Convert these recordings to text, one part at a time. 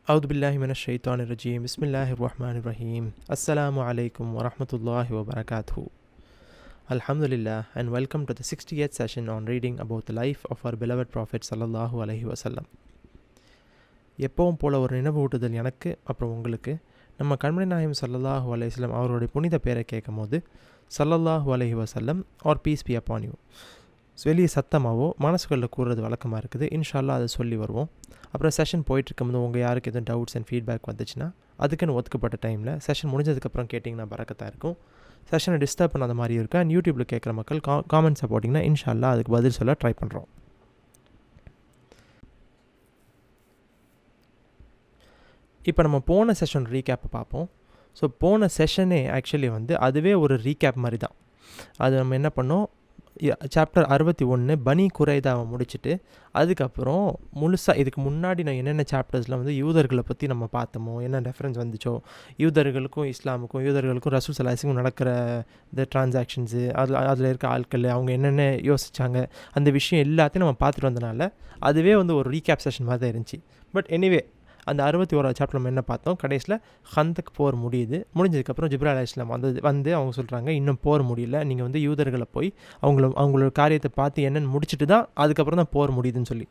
أعوذ بالله من الشيطان الرجيم بسم الله الرحمن الرحيم السلام عليكم ورحمة الله وبركاته Alhamdulillah and welcome to the 68th session on reading about the life of our beloved Prophet sallallahu alaihi wasallam. எப்பவும் போல ஒரு நினைவூட்டுதல் எனக்கு அப்புறம் உங்களுக்கு. நம்ம கண்மணி நாயகம் ஸல்லல்லாஹு அலைஹி வஸல்லம் அவருடைய புனித பேரை கேட்கும் போது ஸல்லல்லாஹு அலைஹி வஸல்லம் or peace be upon you வெளியே சத்தமாகவோ மனசுகளில் கூறுறது வழக்கமாக இருக்குது. இன்ஷால்லா அதை சொல்லி வருவோம். அப்புறம் செஷன் போயிட்டுருக்கும்போது உங்கள் யாருக்கு எதுவும் டவுட்ஸ் அண்ட் ஃபீட்பேக் வந்துச்சுன்னா அதுக்குன்னு ஒதுக்கப்பட்ட டைமில் செஷன் முடிஞ்சதுக்கப்புறம் கேட்டிங்கன்னா பறக்கத்தாக இருக்கும். செஷனை டிஸ்டர்ப் பண்ணாத மாதிரி இருக்கும். அண்ட் யூடியூப்பில் கேட்குற மக்கள் காமெண்ட்ஸை போட்டிங்கன்னா இன்ஷால்லா அதுக்கு பதில் சொல்ல ட்ரை பண்ணுறோம். இப்போ நம்ம போன செஷன் ரீகேப்பை பார்ப்போம். ஸோ போன செஷனே ஆக்சுவலி அதுவே ஒரு ரீகேப் மாதிரி தான். அது நம்ம என்ன பண்ணோம், சாப்டர் 61 பனி குறைதாவை முடிச்சுட்டு அதுக்கப்புறம் முழுசாக இதுக்கு முன்னாடி நான் என்னென்ன சாப்டர்ஸில் யூதர்களை பற்றி நம்ம பார்த்தோமோ, என்ன ரெஃபரன்ஸ் வந்துச்சோ, யூதர்களுக்கும் இஸ்லாமுக்கும் யூதர்களுக்கும் ரசூல் ஸல்லல்லாஹு அலைஹி வஸல்லம் நடக்கிற இந்த டிரான்சாக்ஷன்ஸு அதில் இருக்க ஆட்கள் அவங்க என்னென்ன யோசித்தாங்க, அந்த விஷயம் எல்லாத்தையும் நம்ம பார்த்துட்டு வந்தனால அதுவே ஒரு ரீகேப் செஷன் மாதிரி தான் இருந்துச்சு. பட் எனிவே அந்த 61வது சாப்டர் நம்ம என்ன பார்த்தோம், கடைசியில் ஹந்தக் போர் முடிஞ்சதுக்கப்புறம் ஜிப்ரீல் அலைஹிஸ்ஸலாம் வந்து அவங்க சொல்கிறாங்க, இன்னும் போர் முடியல, நீங்கள் யூதர்களை போய் அவங்களோட காரியத்தை பார்த்து என்னென்னு முடிச்சுட்டு தான் அதுக்கப்புறம் தான் போர் முடியுதுன்னு சொல்லி.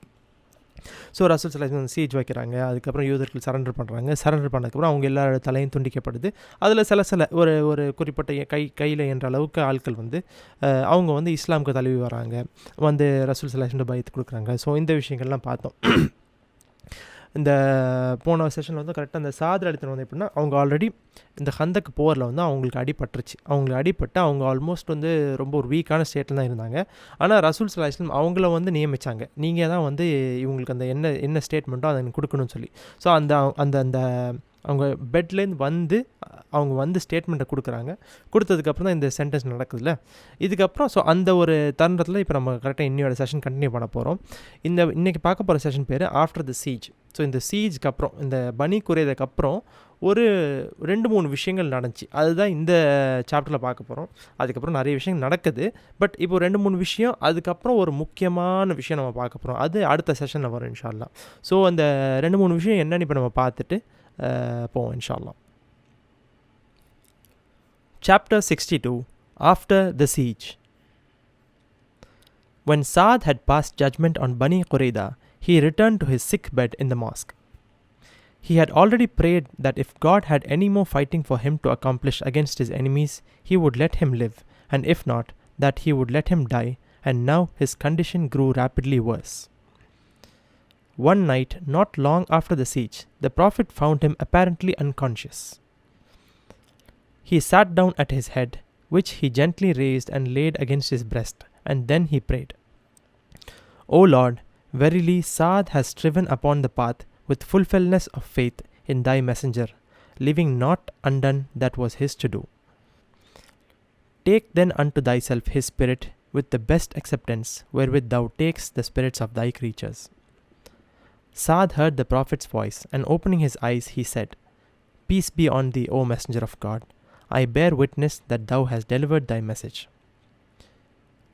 ஸோ ரசூல் ஸல்லல்லாஹு அலைஹி வஸல்லம் சீஜ் வைக்கிறாங்க. அதுக்கப்புறம் யூதர்கள் சரண்டர் பண்ணுறாங்க. சரண்டர் பண்ணதுக்கப்புறம் அவங்க எல்லாரோட தலையும் துண்டிக்கப்படுது. அதில் சில ஒரு குறிப்பிட்ட கையில் என்ற அளவுக்கு ஆட்கள் அவங்க இஸ்லாமுக்கு தழுவி வராங்க, ரசூல் ஸல்லல்லாஹு அலைஹி வஸல்லம் பயத்து கொடுக்குறாங்க. ஸோ இந்த விஷயங்கள்லாம் பார்த்தோம். இந்த போன செஷனில் கரெக்டாக அந்த சாதர் அடித்தன எப்படின்னா, அவங்க ஆல்ரெடி இந்த ஹந்தக் போரில் அவங்களுக்கு அடிபட்டுருச்சு. அவங்களுக்கு அடிபட்டு அவங்க ஆல்மோஸ்ட் ரொம்ப ஒரு வீக்கான ஸ்டேட்டில் தான் இருந்தாங்க. ஆனால் ரசூல் ஸல்லல்லாஹு அலைஹி வஸல்லம் அவங்கள நியமித்தாங்க, நீங்கள் தான் இவங்களுக்கு அந்த என்ன ஸ்டேட்மெண்ட்டோ அதை எனக்கு கொடுக்கணும்னு சொல்லி. ஸோ அந்த அவங்க பெட்லேருந்து அவங்க ஸ்டேட்மெண்ட்டை கொடுக்குறாங்க. கொடுத்ததுக்கப்புறம் தான் இந்த சென்டென்ஸ் நடக்குதுல்ல. இதுக்கப்புறம் ஸோ அந்த ஒரு தருணத்தில் இப்போ நம்ம கரெக்டாக இன்னையோட செஷன் கண்டினியூ பண்ண போகிறோம். இன்றைக்கி பார்க்க போகிற செஷன் பேர் ஆஃப்டர் த சீஜ். ஸோ இந்த சீஜ்க்கு அப்புறம், இந்த பனி குறையதுக்கப்புறம் ஒரு 2-3 விஷயங்கள் நடந்துச்சு. அதுதான் இந்த சாப்டரில் பார்க்க போகிறோம். அதுக்கப்புறம் நிறைய விஷயங்கள் நடக்குது. பட் இப்போ 2-3 விஷயம், அதுக்கப்புறம் ஒரு முக்கியமான விஷயம் நம்ம பார்க்க போகிறோம். அது அடுத்த செஷனில் வரும் இன்ஷா அல்லாஹ். ஸோ அந்த 2-3 விஷயம் என்னென்னு இப்போ நம்ம பார்த்துட்டு போவோம் இன்ஷா அல்லாஹ். Chapter 62 After the Siege. When Saad had passed judgment on Bani Qurayza, he returned to his sick bed in the mosque. He had already prayed that if God had any more fighting for him to accomplish against his enemies, he would let him live, and if not, that he would let him die, and now his condition grew rapidly worse. One night, not long after the siege, the Prophet found him apparently unconscious. He sat down at his head, which he gently raised and laid against his breast, and then he prayed, O Lord, verily Saad has striven upon the path with fulfillness of faith in thy messenger, leaving naught undone that was his to do. Take then unto thyself his spirit with the best acceptance wherewith thou takest the spirits of thy creatures. Saad heard the Prophet's voice, and opening his eyes he said, Peace be on thee, O messenger of God. I bear witness that thou hast delivered thy message.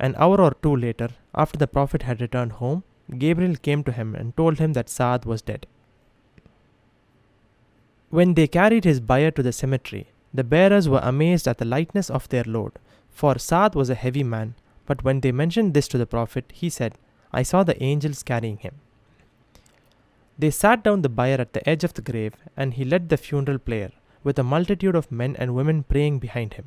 An hour or two later, after the Prophet had returned home, Gabriel came to him and told him that Saad was dead. When they carried his bier to the cemetery, the bearers were amazed at the lightness of their load, for Saad was a heavy man. But when they mentioned this to the Prophet, he said, I saw the angels carrying him. They sat down the bier at the edge of the grave, and he led the funeral pyre, with a multitude of men and women praying behind him.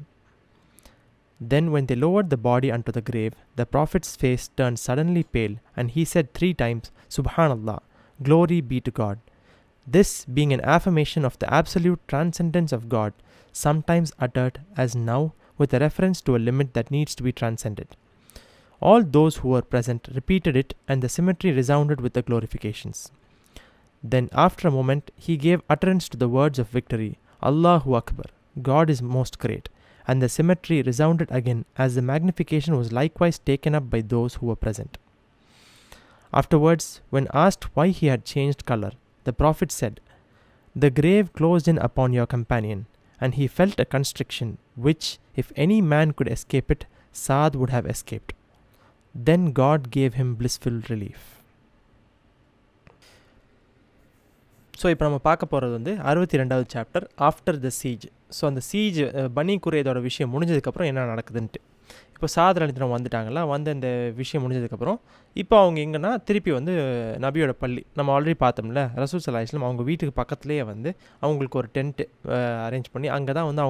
Then when they lowered the body unto the grave, the Prophet's face turned suddenly pale, and he said 3 times, Subhanallah, glory be to God. This being an affirmation of the absolute transcendence of God, sometimes uttered as now with a reference to a limit that needs to be transcended. All those who were present repeated it, and the cemetery resounded with the glorifications. Then after a moment he gave utterance to the words of victory, Allahu Akbar, God is most great, and the cemetery resounded again as the magnification was likewise taken up by those who were present. Afterwards, when asked why he had changed color, the Prophet said, The grave closed in upon your companion, and he felt a constriction, which, if any man could escape it, Saad would have escaped. Then God gave him blissful relief. So இப்போ நம்ம பார்க்க போகிறது வந்து 62வது chapter after the சீஜ். So அந்த சீஜ் பனி குறையதோட விஷயம் முடிஞ்சதுக்கப்புறம் என்ன நடக்குதுன்ட்டு. இப்போ சாதர் அலித்தனம் வந்துட்டாங்களா, வந்து அந்த விஷயம் முடிஞ்சதுக்கப்புறம் இப்போ அவங்க எங்கன்னா திருப்பி வந்து நபியோட பள்ளி நம்ம ஆல்ரெடி பார்த்தோம்ல, ரசூல் ஸல்லல்லாஹு அலைஹி வஸல்லம் அவங்க வீட்டுக்கு பக்கத்துலேயே வந்து அவங்களுக்கு ஒரு டென்ட்டு அரேஞ்ச் பண்ணி அங்கே தான் வந்து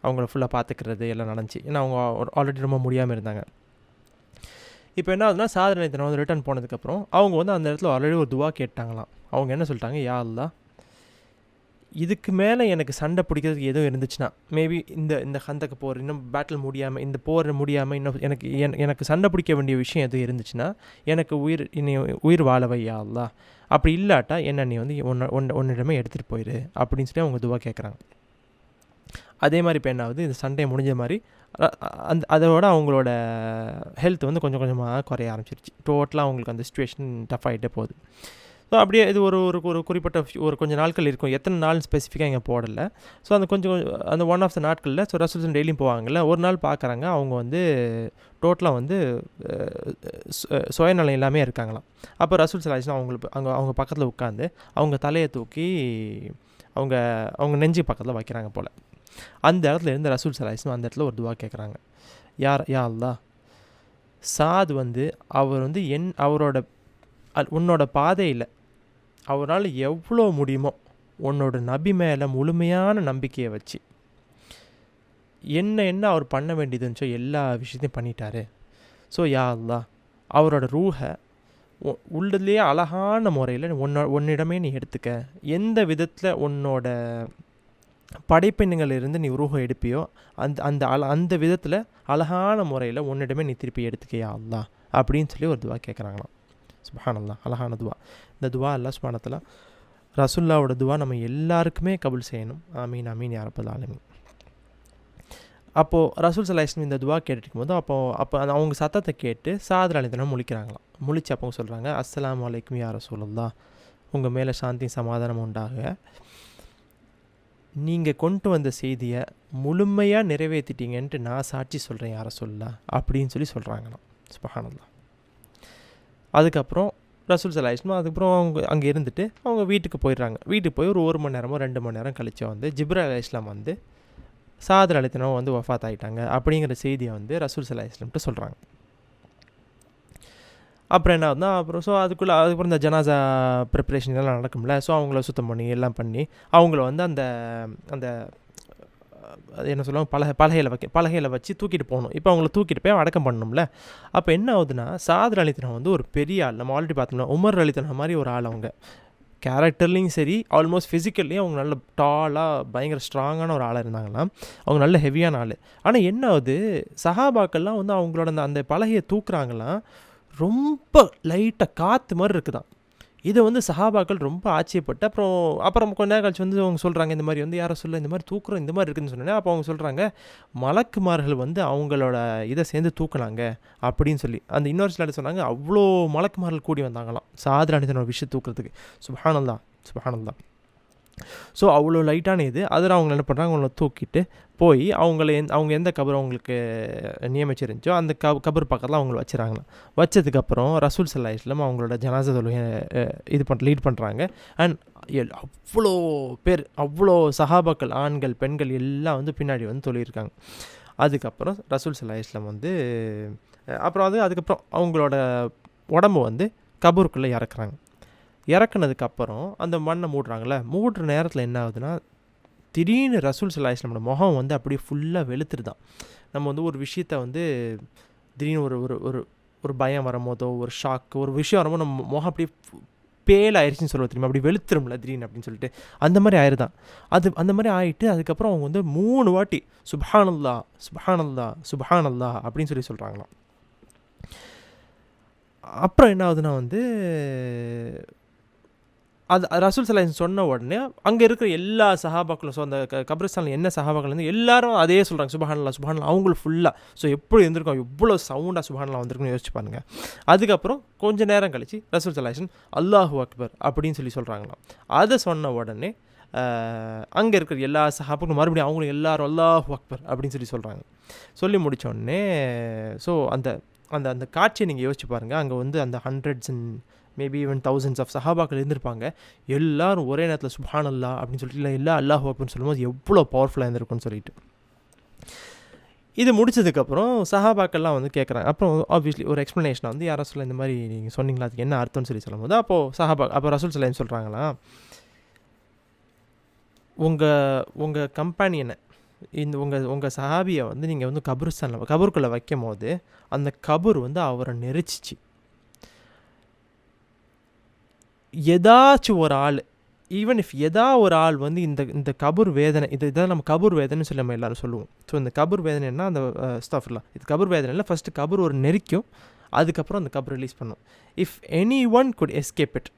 அவங்கள ஃபுல்லாக பார்த்துக்கிறது எல்லாம் நடந்துச்சு. ஏன்னா அவங்க ஆல்ரெடி ரொம்ப முடியாமல் இருந்தாங்க. இப்போ என்ன ஆகுதுன்னா, சாதர் அலித்தனம் வந்து ரிட்டர்ன் போனதுக்கப்புறம் அவங்க வந்து அந்த இடத்துல ஆல்ரெடி ஒரு துவா கேட்டாங்களாம். அவங்க என்ன சொல்லிட்டாங்க, யா அல்லாஹ், இதுக்கு மேலே எனக்கு சண்டை பிடிக்கிறதுக்கு எதுவும் இருந்துச்சுன்னா, மேபி இந்த ஹந்தக்கு போர் இன்னும் பேட்டில் முடியாமல், இந்த போர் முடியாமல் இன்னும் எனக்கு சண்டை பிடிக்க வேண்டிய விஷயம் எதுவும் இருந்துச்சுன்னா எனக்கு உயிர் வாழவை யா அல்லாஹ். அப்படி இல்லாட்டா என்ன நீ வந்து ஒன்னிடமே எடுத்துகிட்டு போயிரு அப்படின்னு சொல்லி அவங்க துவா கேட்குறாங்க. அதே மாதிரி இப்போ என்ன ஆகுது, இந்த சண்டை முடிஞ்ச மாதிரி அதோட அவங்களோட ஹெல்த் வந்து கொஞ்சம் கொஞ்சமாக குறைய ஆரம்பிச்சிருச்சு. டோட்டலாக அவங்களுக்கு அந்த சுச்சுவேஷன் டஃப் ஆகிட்டே போகுது. ஸோ அப்படியே இது ஒரு குறிப்பிட்ட கொஞ்சம் நாட்கள் இருக்கும். எத்தனை நாள் ஸ்பெசிஃபிக்காக இங்கே போடலை. ஸோ அந்த ஒன் ஆஃப் த நாட்களில் ஸோ ரசூல் டெய்லியும் போவாங்கல்ல, ஒரு நாள் பார்க்குறாங்க அவங்க வந்து டோட்டலாக வந்து சுயநலம் எல்லாமே இருக்காங்களாம். அப்போ ரசூல் ஸல்லல்லாஹு அலைஹி வஸல்லம் அவங்க பக்கத்தில் உட்காந்து அவங்க தலையை தூக்கி அவங்க நெஞ்சு பக்கத்தில் வைக்கிறாங்க போல். அந்த இடத்துல இருந்து ரசூல் ஸல்லல்லாஹு அலைஹி வஸல்லம் அந்த இடத்துல ஒரு துவா கேட்குறாங்க, யா அல்லாஹ், சாத் வந்து அவர் வந்து உன்னோட பாதையில் அவரால் எவ்வளோ முடியுமோ உன்னோட நபி மேலே முழுமையான நம்பிக்கையை வச்சு என்ன அவர் பண்ண வேண்டியதுன்னு சொல்லி எல்லா விஷயத்தையும் பண்ணிட்டாரு. ஸோ யா அல்லாஹ், அவரோட ரூஹை உள்ளதுலேயே அழகான முறையில் உன்னிடமே நீ எடுத்துக்க. எந்த விதத்தில் உன்னோட படைப்பினங்களிலிருந்து நீ ரூஹை எடுப்பியோ அந்த விதத்தில் அழகான முறையில் உன்னிடமே நீ திருப்பி எடுத்துக்க யா அல்லாஹ் அப்படின்னு சொல்லி ஒரு துவா கேட்குறாங்களாம். சுப்ஹானல்லாஹ், அழகான துவா. இந்த துவா அல்லாஹ் சுப்ஹானஹு வ தஆலா ரசூலுல்லாஹ்வோட துவா நம்ம எல்லாருக்குமே கபூல் செய்யணும். ஆமீன் ஆமீன் யா ரப்பல் ஆலமீன். அப்போது ரசூல் ஸல்லல்லாஹு அலைஹி வஸல்லம் இந்த துவா கேட்டுருக்கும் போது அப்போ அவங்க சத்தத்தை கேட்டு சாதர் அலித்தனம் முழிக்கிறாங்களாம். முழிச்சு அப்போ சொல்கிறாங்க, அஸ்ஸலாமு அலைக்கும் யா ரசூலல்லாஹ், உங்கள் மேலே சாந்தி சமாதானம் உண்டாக, நீங்கள் கொண்டு வந்த செய்தியை முழுமையாக நிறைவேற்றிட்டீங்கன்ட்டு நான் சாட்சி சொல்கிறேன் யா ரசூலுல்லாஹ் அப்படின்னு சொல்லி சொல்கிறாங்களாம். சுப்ஹானல்லாஹ். அதுக்கப்புறம் ரசூல் ஸல்லல்லாஹு அலைஹி வஸல்லம் அதுக்கப்புறம் அவங்க அங்கே இருந்துட்டு அவங்க வீட்டுக்கு போயிடுறாங்க. வீட்டுக்கு போய் ஒரு மணி நேரமோ 2 மணி நேரம் கழிச்சு வந்து ஜிப்ரீல் அலைஹிஸ்ஸலாம் வந்து சாதர் அலித்தனம் வந்து வஃபாத் ஆகிட்டாங்க அப்படிங்கிற செய்தியை வந்து ரசூல் ஸல்லல்லாஹு அலைஹி வஸல்லம் சொல்கிறாங்க. அப்புறம் என்ன ஆகுதுன்னா, அதுக்கப்புறம் இந்த ஜனாசா ப்ரிப்ரேஷன் எல்லாம் நடக்கும்ல. ஸோ அவங்கள சுத்தம் பண்ணி எல்லாம் பண்ணி அவங்கள வந்து அந்த அது என்ன சொல்லுவாங்க, பலகையில் வச்சு தூக்கிட்டு போகணும். இப்போ அவங்கள தூக்கிட்டு போய் அடக்கம் பண்ணணும்ல. அப்போ என்ன ஆகுதுன்னா, சாதர் அலித்தனம் வந்து ஒரு பெரிய ஆள். நம்ம ஆல்ரெடி பார்த்தோம்னா உமர் அலித்தனம் மாதிரி ஒரு ஆள். அவங்க கேரக்டர்லேயும் சரி, ஆல்மோஸ்ட் ஃபிசிக்கல்லையும் அவங்க நல்ல டாலாக பயங்கர ஸ்ட்ராங்கான ஒரு ஆளாக இருந்தாங்களாம். அவங்க நல்ல ஹெவியான ஆள். ஆனால் என்ன ஆகுது, சஹாபாக்கள்லாம் வந்து அவங்களோட அந்த பலகையை தூக்குறாங்களாம், ரொம்ப லைட்டாக காற்று மாதிரி இருக்குதான். இதை வந்து சஹாபாக்கள் ரொம்ப ஆச்சரியப்பட்டு அப்புறம் கொஞ்ச நேரம் கழிச்சு வந்து அவங்க சொல்கிறாங்க, இந்த மாதிரி வந்து யாரை சொல்ல இந்த மாதிரி தூக்குறோம் இந்த மாதிரி இருக்குதுன்னு சொன்னேன். அப்போ அவங்க சொல்கிறாங்க, மலக்குமார்கள் வந்து அவங்களோட இதை சேர்ந்து தூக்குனாங்க அப்படின்னு சொல்லி. அந்த இன்னொரு சில சொன்னாங்க, அவ்வளோ மலக்குமார்கள் கூடி வந்தாங்களாம் சாதர் அலித்தனோட விஷயம் தூக்குறதுக்கு. சுப்ஹானல்லாஹ் சுப்ஹானல்லாஹ். ஸோ அவ்வளோ லைட்டான இது. அதில் அவங்க என்ன பண்ணுறாங்க, அவங்கள தூக்கிட்டு போய் அவங்க எந்த கபர் அவங்களுக்கு நியமிச்சிருந்துச்சோ அந்த கபர் பக்கத்தில் அவங்கள வச்சுறாங்களாம். வச்சதுக்கப்புறம் ரசூல் ஸல்லல்லாஹு அலைஹி வஸல்லம் அவங்களோட ஜனாஸா தொழுகையை லீட் பண்ணுறாங்க. அண்ட் அவ்வளோ பேர், அவ்வளோ சஹாபாக்கள், ஆண்கள் பெண்கள் எல்லாம் வந்து பின்னாடி வந்து தொழியிருக்காங்க. அதுக்கப்புறம் ரசூல் ஸல்லல்லாஹு அலைஹி வஸல்லம் வந்து அதுக்கப்புறம் அவங்களோட உடம்பு வந்து கபூருக்குள்ளே இறக்குறாங்க. இறக்குனதுக்கப்புறம் அந்த மண்ணை மூடுற நேரத்தில் என்ன ஆகுதுன்னா, திடீர்னு ரசூல் ஸல்லல்லாஹு அலைஹி வஸல்லம் முகம் வந்து அப்படியே ஃபுல்லாக வெளுத்துருதான். நம்ம வந்து ஒரு விஷயத்தை வந்து திடீர்னு ஒரு பயம் வரும்போதோ, ஒரு ஷாக்கு, ஒரு விஷயம் வரும்போது நம்ம முகம் அப்படியே பேல் ஆயிடுச்சுன்னு சொல்லுவோம் தெரியுமா, அப்படி வெளுத்துரும்ல திடீர்னு அப்படின்னு சொல்லிட்டு அந்த மாதிரி ஆயிடுதான். அந்த மாதிரி ஆகிட்டு அதுக்கப்புறம் அவங்க வந்து 3 வாட்டி சுப்ஹானல்லாஹ் சுப்ஹானல்லாஹ் சுப்ஹானல்லாஹ் அப்படின்னு சொல்கிறாங்களாம். அப்புறம் என்ன ஆகுதுன்னா வந்து அது ரசூல் ஸல்லல்லாஹு அலைஹி வஸல்லம் சொன்ன உடனே அங்கே இருக்கிற எல்லா சஹாபாக்களும், ஸோ அந்த கபிரிஸ்தானில் என்ன சஹாபாக்கள் வந்து எல்லாரும் அதே சொல்கிறாங்க, சுப்ஹானல்லாஹ் சுப்ஹானல்லாஹ். அவங்களும் ஃபுல்லாக ஸோ எப்படி இருந்திருக்கும், எவ்வளோ சவுண்டாக சுப்ஹானல்லாஹ் வந்திருக்குன்னு யோசிச்சு பாருங்க. அதுக்கப்புறம் கொஞ்சம் நேரம் கழிச்சு ரசூல் ஸல்லல்லாஹு அலைஹி வஸல்லம் அல்லாஹு அக்பர் அப்படின்னு சொல்கிறாங்களாம். அதை சொன்ன உடனே அங்கே இருக்கிற எல்லா சஹாபாக்களும் மறுபடியும் அவங்களும் எல்லாரும் அல்லாஹு அக்பர் அப்படின்னு சொல்கிறாங்க. சொல்லி முடித்தோடனே ஸோ அந்த அந்த காட்சியை நீங்கள் யோசிச்சு பாருங்கள். அங்கே வந்து அந்த hundreds and maybe even thousands of சஹாபாக்கள் இருந்திருப்பாங்க. எல்லோரும் ஒரே நேரத்தில் சுப்ஹானல்லாஹ் அப்படின்னு சொல்லிட்டு இல்லை எல்லா அல்லாஹு அக்பர்னு சொல்லும்போது எவ்வளோ பவர்ஃபுல்லாக இருந்திருக்குன்னு சொல்லிட்டு. இது முடிச்சதுக்கப்புறம் சஹாபாக்கள்லாம் வந்து கேட்குறாங்க. அப்புறம் ஆப்வியஸ்லி ஒரு எக்ஸ்ப்ளனேஷனை வந்து யார் ரசூல் இந்த மாதிரி நீங்கள் சொன்னீங்களா, அதுக்கு என்ன அர்த்தம்னு சொல்லி சொல்லும்போது அப்போ ரசூல் சலாம் சொல்கிறாங்களா, உங்கள் கம்பெனியனை உங்கள் சஹாபியை வந்து நீங்கள் வந்து கபருக்குள்ளே வைக்கும் போது அந்த கபர் வந்து அவரை நெரிச்சிச்சு. ஏதாச்சும் ஒரு ஆள், ஈவன் இஃப் ஒரு ஆள் வந்து இந்த கபூர் வேதனை, இதான் நம்ம கபூர் வேதனைன்னு சொல்லி நம்ம எல்லோரும் சொல்லுவோம். ஸோ இந்த கபூர் வேதனைன்னா அந்த ஸ்டாஃப்லாம் இது கபூர் வேதனையில் ஃபஸ்ட்டு கபூர் ஒரு நெரிக்கும், அதுக்கப்புறம் அந்த கபூர் ரிலீஸ் பண்ணும். If any one good escape it,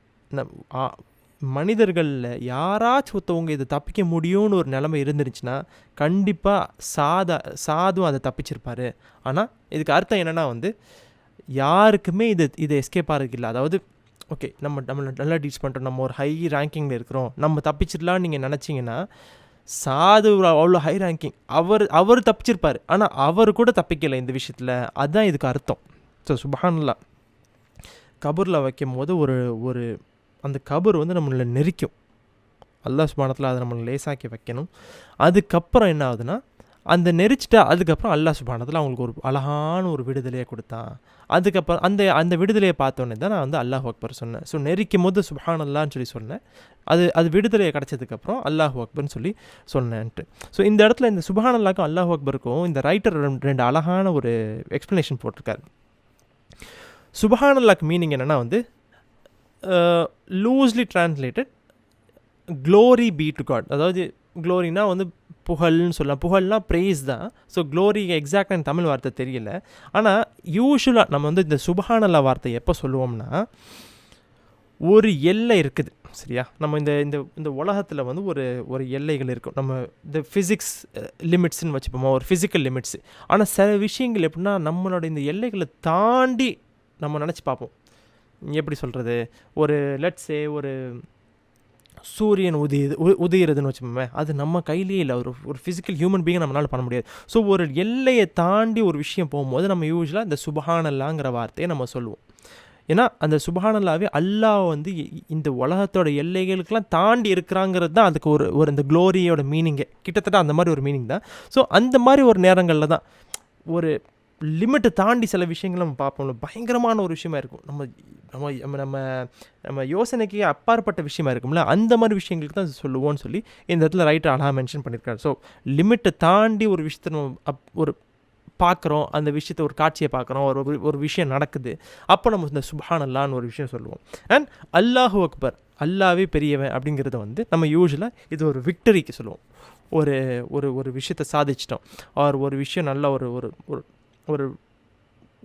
மனிதர்களில் யாராச்சும் ஒருத்தவங்க இதை தப்பிக்க முடியும்னு ஒரு நிலைமை இருந்துருச்சுன்னா கண்டிப்பாக சாதும் அதை தப்பிச்சிருப்பார். ஆனால் இதுக்கு அர்த்தம் என்னென்னா வந்து யாருக்குமே இதை எஸ்கேப் ஆகிறதுக்கு இல்லை. அதாவது ஓகே நம்ம நல்லா டீச் பண்ணுறோம், நம்ம ஒரு ஹை ரேங்கிங்கில் இருக்கிறோம், நம்ம தப்பிச்சிடலான்னு நீங்கள் நினச்சிங்கன்னா சாது அவ்வளோ ஹை ரேங்கிங், அவர் தப்பிச்சிருப்பார், ஆனால் அவர் கூட தப்பிக்கலை இந்த விஷயத்தில். அதுதான் இதுக்கு அர்த்தம். ஸோ சுப்ஹானல்லாஹ் கபூரில் வைக்கும் போது ஒரு அந்த கபூர் வந்து நம்மளை நெரிக்கும். அல்லாஹ் சுப்ஹானஹு அதை நம்மளை லேசாக்கி வைக்கணும். அதுக்கப்புறம் என்ன ஆகுதுன்னா அந்த நெரிச்சிட்டா அதுக்கப்புறம் அல்லாஹ் சுப்ஹானஹு அவங்களுக்கு ஒரு அழகான ஒரு விடுதலையை கொடுத்தான். அதுக்கப்புறம் அந்த விடுதலையை பார்த்தோன்னே தான் நான் வந்து அல்லாஹ் அக்பர் சொன்னேன். ஸோ நெரிக்கும் போது சுப்ஹானல்லான்னு சொல்லி சொன்னேன். அது விடுதலையை கிடச்சதுக்கப்புறம் அல்லாஹ் அக்பர்னு சொல்லி சொன்னேன்ட்டு. ஸோ இந்த இடத்துல இந்த சுப்ஹானல்லாஹ்க்கும் அல்லாஹ் அக்பருக்கும் இந்த ரைட்டர் ரெண்டு அழகான ஒரு எக்ஸ்ப்ளனேஷன் போட்டிருக்காரு. சுப்ஹானல்லாஹ்க்கு மீனிங் என்னென்னா வந்து loosely translated glory be to God. அதாவது க்ளோரினா வந்து புகழ்னு சொல்லலாம். புகழ்னா ப்ரைஸ் தான். ஸோ க்ளோரி எக்ஸாக்டான தமிழ் வார்த்தை தெரியல. ஆனால் யூஷுவலாக நம்ம வந்து இந்த சுப்ஹானல்லாஹ் வார்த்தை எப்போ சொல்லுவோம்னா ஒரு எல்லை இருக்குது, சரியா? நம்ம இந்த உலகத்தில் வந்து ஒரு எல்லைகள் இருக்கும். நம்ம இந்த ஃபிசிக்ஸ் லிமிட்ஸ்ன்னு வச்சுப்போமா, ஒரு ஃபிசிக்கல் லிமிட்ஸு. ஆனால் சில விஷயங்கள் எப்படின்னா நம்மளோட இந்த எல்லைகளை தாண்டி நம்ம நினச்சி பார்ப்போம். எப்படி சொல்கிறது, ஒரு லெட்ஸே ஒரு சூரியன் உதயிறதுன்னு வச்சுப்போமே, அது நம்ம கையிலே இல்லை. ஒரு ஃபிசிக்கல் ஹியூமன் பீயிங் நம்மளால் பண்ண முடியாது. ஸோ ஒரு எல்லையை தாண்டி ஒரு விஷயம் போகும்போது நம்ம யூஸ்வலாக இந்த சுப்ஹானல்லாஹ்ங்கிற வார்த்தையை நம்ம சொல்லுவோம். ஏன்னா அந்த சுப்ஹானல்லாஹ்வே அல்லாஹ் வந்து இந்த உலகத்தோட எல்லைகளுக்கெல்லாம் தாண்டி இருக்கிறாங்கிறது தான் அதுக்கு ஒரு இந்த க்ளோரியோட மீனிங்கே. கிட்டத்தட்ட அந்த மாதிரி ஒரு மீனிங் தான். ஸோ அந்த மாதிரி ஒரு நேரங்களில் தான் ஒரு லிமிட்டை தாண்டி சில விஷயங்கள் நம்ம பார்ப்போம்ல, பயங்கரமான ஒரு விஷயமா இருக்கும். நம்ம யோசனைக்கு அப்பாற்பட்ட விஷயமா இருக்கும்ல, அந்த மாதிரி விஷயங்களுக்கு தான் சொல்லுவோன்னு சொல்லி இந்த இடத்துல ரைட்டர் அழகாக மென்ஷன் பண்ணியிருக்காரு. ஸோ லிமிட்டை தாண்டி ஒரு விஷயத்தை நம்ம ஒரு பார்க்குறோம், அந்த விஷயத்தை ஒரு காட்சியை பார்க்குறோம், ஒரு விஷயம் நடக்குது, அப்போ நம்ம இந்த சுப்ஹானல்லாஹ்னு ஒரு விஷயம் சொல்லுவோம். அண்ட் அல்லாஹு அக்பர், அல்லாவே பெரியவன் அப்படிங்கிறத வந்து நம்ம யூஸ்வலாக இது ஒரு விக்டரிக்கு சொல்லுவோம். ஒரு விஷயத்தை சாதிச்சிட்டோம், ஒரு விஷயம் நல்ல ஒரு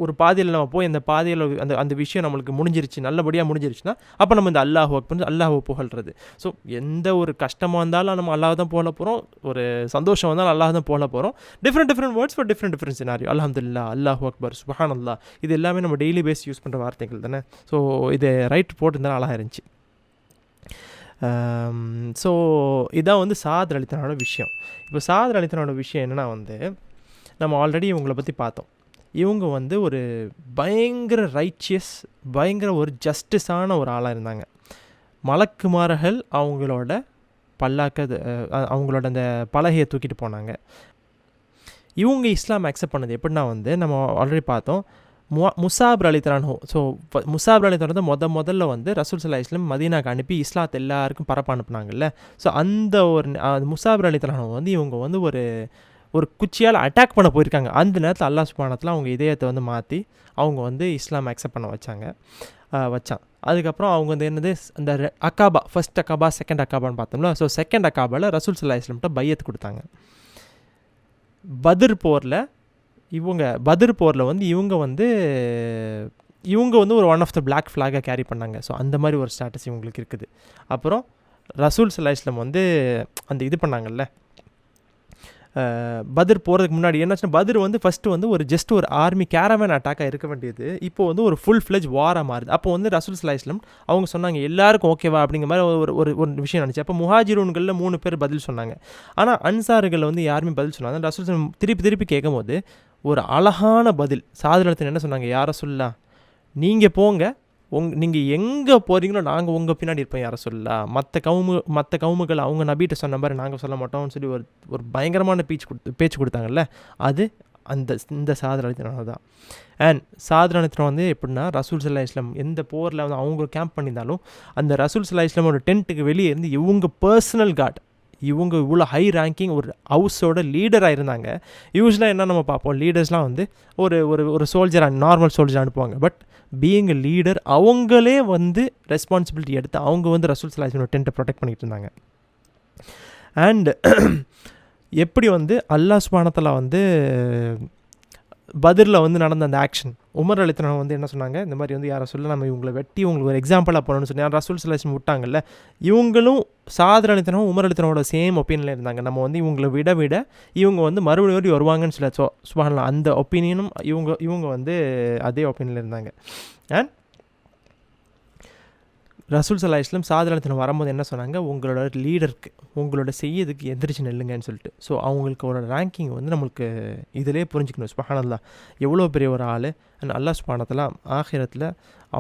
ஒரு பாதையில் நம்ம போய் அந்த பாதையில் அந்த விஷயம் நம்மளுக்கு முடிஞ்சிருச்சு, நல்லபடியாக முடிஞ்சிருச்சுன்னா அப்போ நம்ம இந்த அல்லாஹ் அக்பர் அல்லாஹ் புகழ்றது. ஸோ எந்த ஒரு கஷ்டமாக இருந்தாலும் நம்ம அல்லாஹ் தான் போல போகிறோம், ஒரு சந்தோஷம் வந்தாலும் அல்லாஹ் தான் போல போகிறோம். Different words for different scenario. அல்ஹம்துலில்லாஹ், அல்லாஹ் அக்பர், சுப்ஹானல்லாஹ், இது எல்லாமே நம்ம டெய்லி பேஸ் யூஸ் பண்ணுற வார்த்தைகள் தானே. ஸோ இது ரைட் போட்டிருந்தாலும் அழகாக இருந்துச்சு. ஸோ இதான் வந்து சாத் அலித்தனோட விஷயம். இப்போ சாத் அலித்தனோட விஷயம் என்னென்னா வந்து நம்ம ஆல்ரெடி இவங்களை பற்றி பார்த்தோம். இவங்க வந்து ஒரு பயங்கர ரைச்சியஸ், பயங்கர ஒரு ஜஸ்டிஸான ஒரு ஆளாக இருந்தாங்க. மலக்குமார்கள் அவங்களோட அவங்களோட அந்த பலகையை தூக்கிட்டு போனாங்க. இவங்க இஸ்லாம் அக்செப்ட் பண்ணது எப்படின்னா வந்து நம்ம ஆல்ரெடி பார்த்தோம், முசாப் அலித்தலானோ. ஸோ முசாப் அலித்தலான் வந்து முதல்ல வந்து ரசூல் ஸல்லல்லாஹு அலைஹி வஸல்லம் மதீனாக்கு அனுப்பி இஸ்லாத்தை எல்லாருக்கும் பரப்ப அனுப்புனாங்கல்ல. ஸோ அந்த முசாப் அலித்தலானோ வந்து இவங்க வந்து ஒரு குச்சியால் அட்டாக் பண்ண போயிருக்காங்க. அந்த நேரத்தில் அல்லாஹ் சுப்ஹானஹு வ தஆலா அவங்க இதயத்தை வந்து மாற்றி அவங்க வந்து இஸ்லாம் அக்செப்ட் பண்ண வச்சான். அதுக்கப்புறம் அவங்க வந்து என்னது, அந்த அக்காபா, ஃபர்ஸ்ட் அக்காபா செகண்ட் அக்காபான்னு பார்த்தோம்ல. ஸோ செகண்ட் அக்காபாவில் ரசூல் ஸல்லல்லாஹு அலைஹி வஸல்லம் பையத் கொடுத்தாங்க. பத்ர் போரில் வந்து இவங்க வந்து ஒரு ஒன் ஆஃப் த பிளாக் ஃப்ளாகை கேரி பண்ணாங்க. ஸோ அந்த மாதிரி ஒரு ஸ்டேட்டஸ் இவங்களுக்கு இருக்குது. அப்புறம் ரசூல் ஸல்லல்லாஹு அலைஹி வஸல்லம் வந்து அந்த இது பண்ணாங்கல்ல, பத்ர் போகிறதுக்கு முன்னாடி என்னாச்சுன்னா, பத்ர் வந்து ஃபஸ்ட்டு வந்து ஜஸ்ட் ஒரு ஆர்மி கேரவேன் அட்டாக்காக இருக்க வேண்டியது இப்போ வந்து ஒரு ஃபுல் ஃப்ளெஜ் வாராக மாறுது. அப்போ வந்து ரசூல் ஸல்லல்லாஹு அலைஹி வஸல்லம் அவங்க சொன்னாங்க எல்லாருக்கும் ஓகேவா அப்படிங்கிற மாதிரி ஒரு விஷயம் நினச்சி. அப்போ முஹாஜிரூன்களில் 3 பேர் பதில் சொன்னாங்க. ஆனால் அன்சார்கள் வந்து யாருமே பதில் சொன்னாங்க. ரசூல் ஸல்லல்லாஹு அலைஹி வஸல்லம் திருப்பி கேட்கும் போது ஒரு அழகான பதில். சாதுலத்தின் என்ன சொன்னாங்க, யா ரசூலுல்லாஹ், நீங்கள் போங்க, நீங்கள் எங்கே போகிறீங்களோ நாங்கள் உங்கள் பின்னாடி இருப்போம் யாரை சொல்லலாம். மற்ற கவுமுகள் அவங்க நபிகிட்ட சொன்ன மாதிரி நாங்கள் சொல்ல மாட்டோம்னு சொல்லி ஒரு பயங்கரமான பேச்சு கொடுத்தாங்கல்ல, அது இந்த சாதர் அலித்தனால தான். அண்ட் சாதர் அலித்தனம் வந்து எப்படின்னா, ரசூல் ஸல்லல்லாஹு அலைஹி வஸல்லம் எந்த போரில் வந்து அவங்க கேம்ப் பண்ணியிருந்தாலும் அந்த ரசூல் ஸல்லல்லாஹு அலைஹி வஸல்லமோட டென்ட்டுக்கு வெளியே இருந்து இவங்க பர்சனல் கார்டு, இவங்க இவ்வளோ ஹை ரேங்கிங் ஒரு ஹவுஸோட லீடராக இருந்தாங்க. யூஸ்வலாக என்ன நம்ம பார்ப்போம், லீடர்ஸ்லாம் வந்து ஒரு சோல்ஜர் நார்மல் சோல்ஜர் அனுப்புவாங்க. பட் பீயிங் எ லீடர் அவங்களே வந்து ரெஸ்பான்சிபிலிட்டி எடுத்து அவங்க வந்து ரசூல் ஸல்லல்லாஹு அலைஹி வஸல்லம் டென்ட்டை ப்ரொடெக்ட் பண்ணிகிட்டு இருந்தாங்க. அண்ட் எப்படி வந்து அல்லாஹ் சுப்ஹானஹு வ தஆலா வந்து பத்ரில் வந்து நடந்த அந்த ஆக்ஷன், உமர் அலித்தனம் வந்து என்ன சொன்னாங்க, இந்த மாதிரி வந்து யாரை சொல்ல நம்ம இவங்களை வெட்டி உங்களுக்கு ஒரு எக்ஸாம்பிளாக போகணும்னு சொன்னால் ரசூல் ஸல்லல்லாஹு அலைஹி வஸல்லம் விட்டாங்கல்ல, இவங்களும் சாதர் அலித்தனம் உமர் அலித்தனோட சேம் ஒப்பீனியனில் இருந்தாங்க. நம்ம வந்து இவங்களை விட இவங்க வந்து மறுபடியும் வருவாங்கன்னு சொல்ல சுப்ஹானல்லாஹ் அந்த ஒப்பீனியனும் இவங்க வந்து அதே ஒப்பீனியனில் இருந்தாங்க. அண்ட் ரசூல் ஸல்லல்லாஹு அலைஹி வஸல்லம் சாதர் அலித்தனம் வரும்போது என்ன சொன்னாங்க, உங்களோட லீடருக்கு உங்களோட செய்யதுக்கு எந்திரிச்சு நெல்லுங்கன்னு சொல்லிட்டு. ஸோ அவங்களுக்கு ஒரு ரேங்கிங் வந்து நம்மளுக்கு இதிலே புரிஞ்சுக்கணும். சுப்ஹானல்லாஹ் எவ்வளோ பெரிய ஒரு ஆள். அண்ட் அல்லாஹ் சுப்ஹானஹு வ தஆலா ஆகிரத்தில்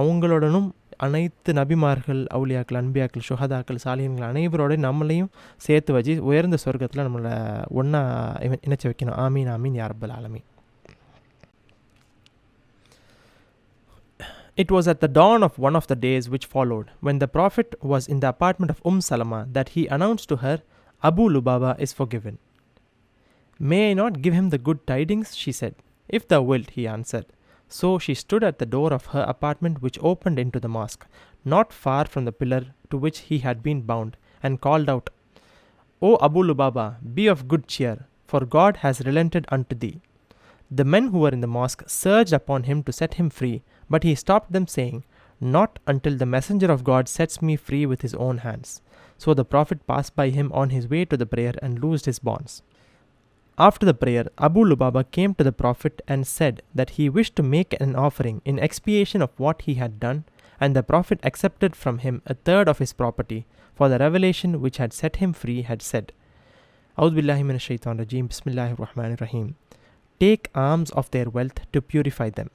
அவங்களோடனும் அனைத்து நபிமார்கள், அவுலியாக்கள், அன்பியாக்கள், ஷுஹதாக்கள், சாலிஹீன்கள் அனைவரோட நம்மளையும் சேர்த்து வச்சு உயர்ந்த சொர்க்கத்தில் நம்மளை ஒன்றா இணைச்சி வைக்கணும். ஆமீன் ஆமீன் யா ரப்பல் ஆலமீன். It was at the dawn of one of the days which followed, when the Prophet was in the apartment of Salama, that he announced to her, Abu Lubaba is forgiven. May I not give him the good tidings? She said. If thou wilt, he answered. So she stood at the door of her apartment which opened into the mosque, not far from the pillar to which he had been bound, and called out, O Abu Lubaba, be of good cheer, for God has relented unto thee. The men who were in the mosque surged upon him to set him free, but he stopped them, saying, Not until the messenger of God sets me free with his own hands. So the Prophet passed by him on his way to the prayer and loosed his bonds. After the prayer, Abu Lubaba came to the Prophet and said that he wished to make an offering in expiation of what he had done, and the Prophet accepted from him a third of his property, for the revelation which had set him free had said, A'udhu billahi minash shaitanir rajeem, Bismillahir Rahmanir Rahim. Take alms of their wealth to purify them.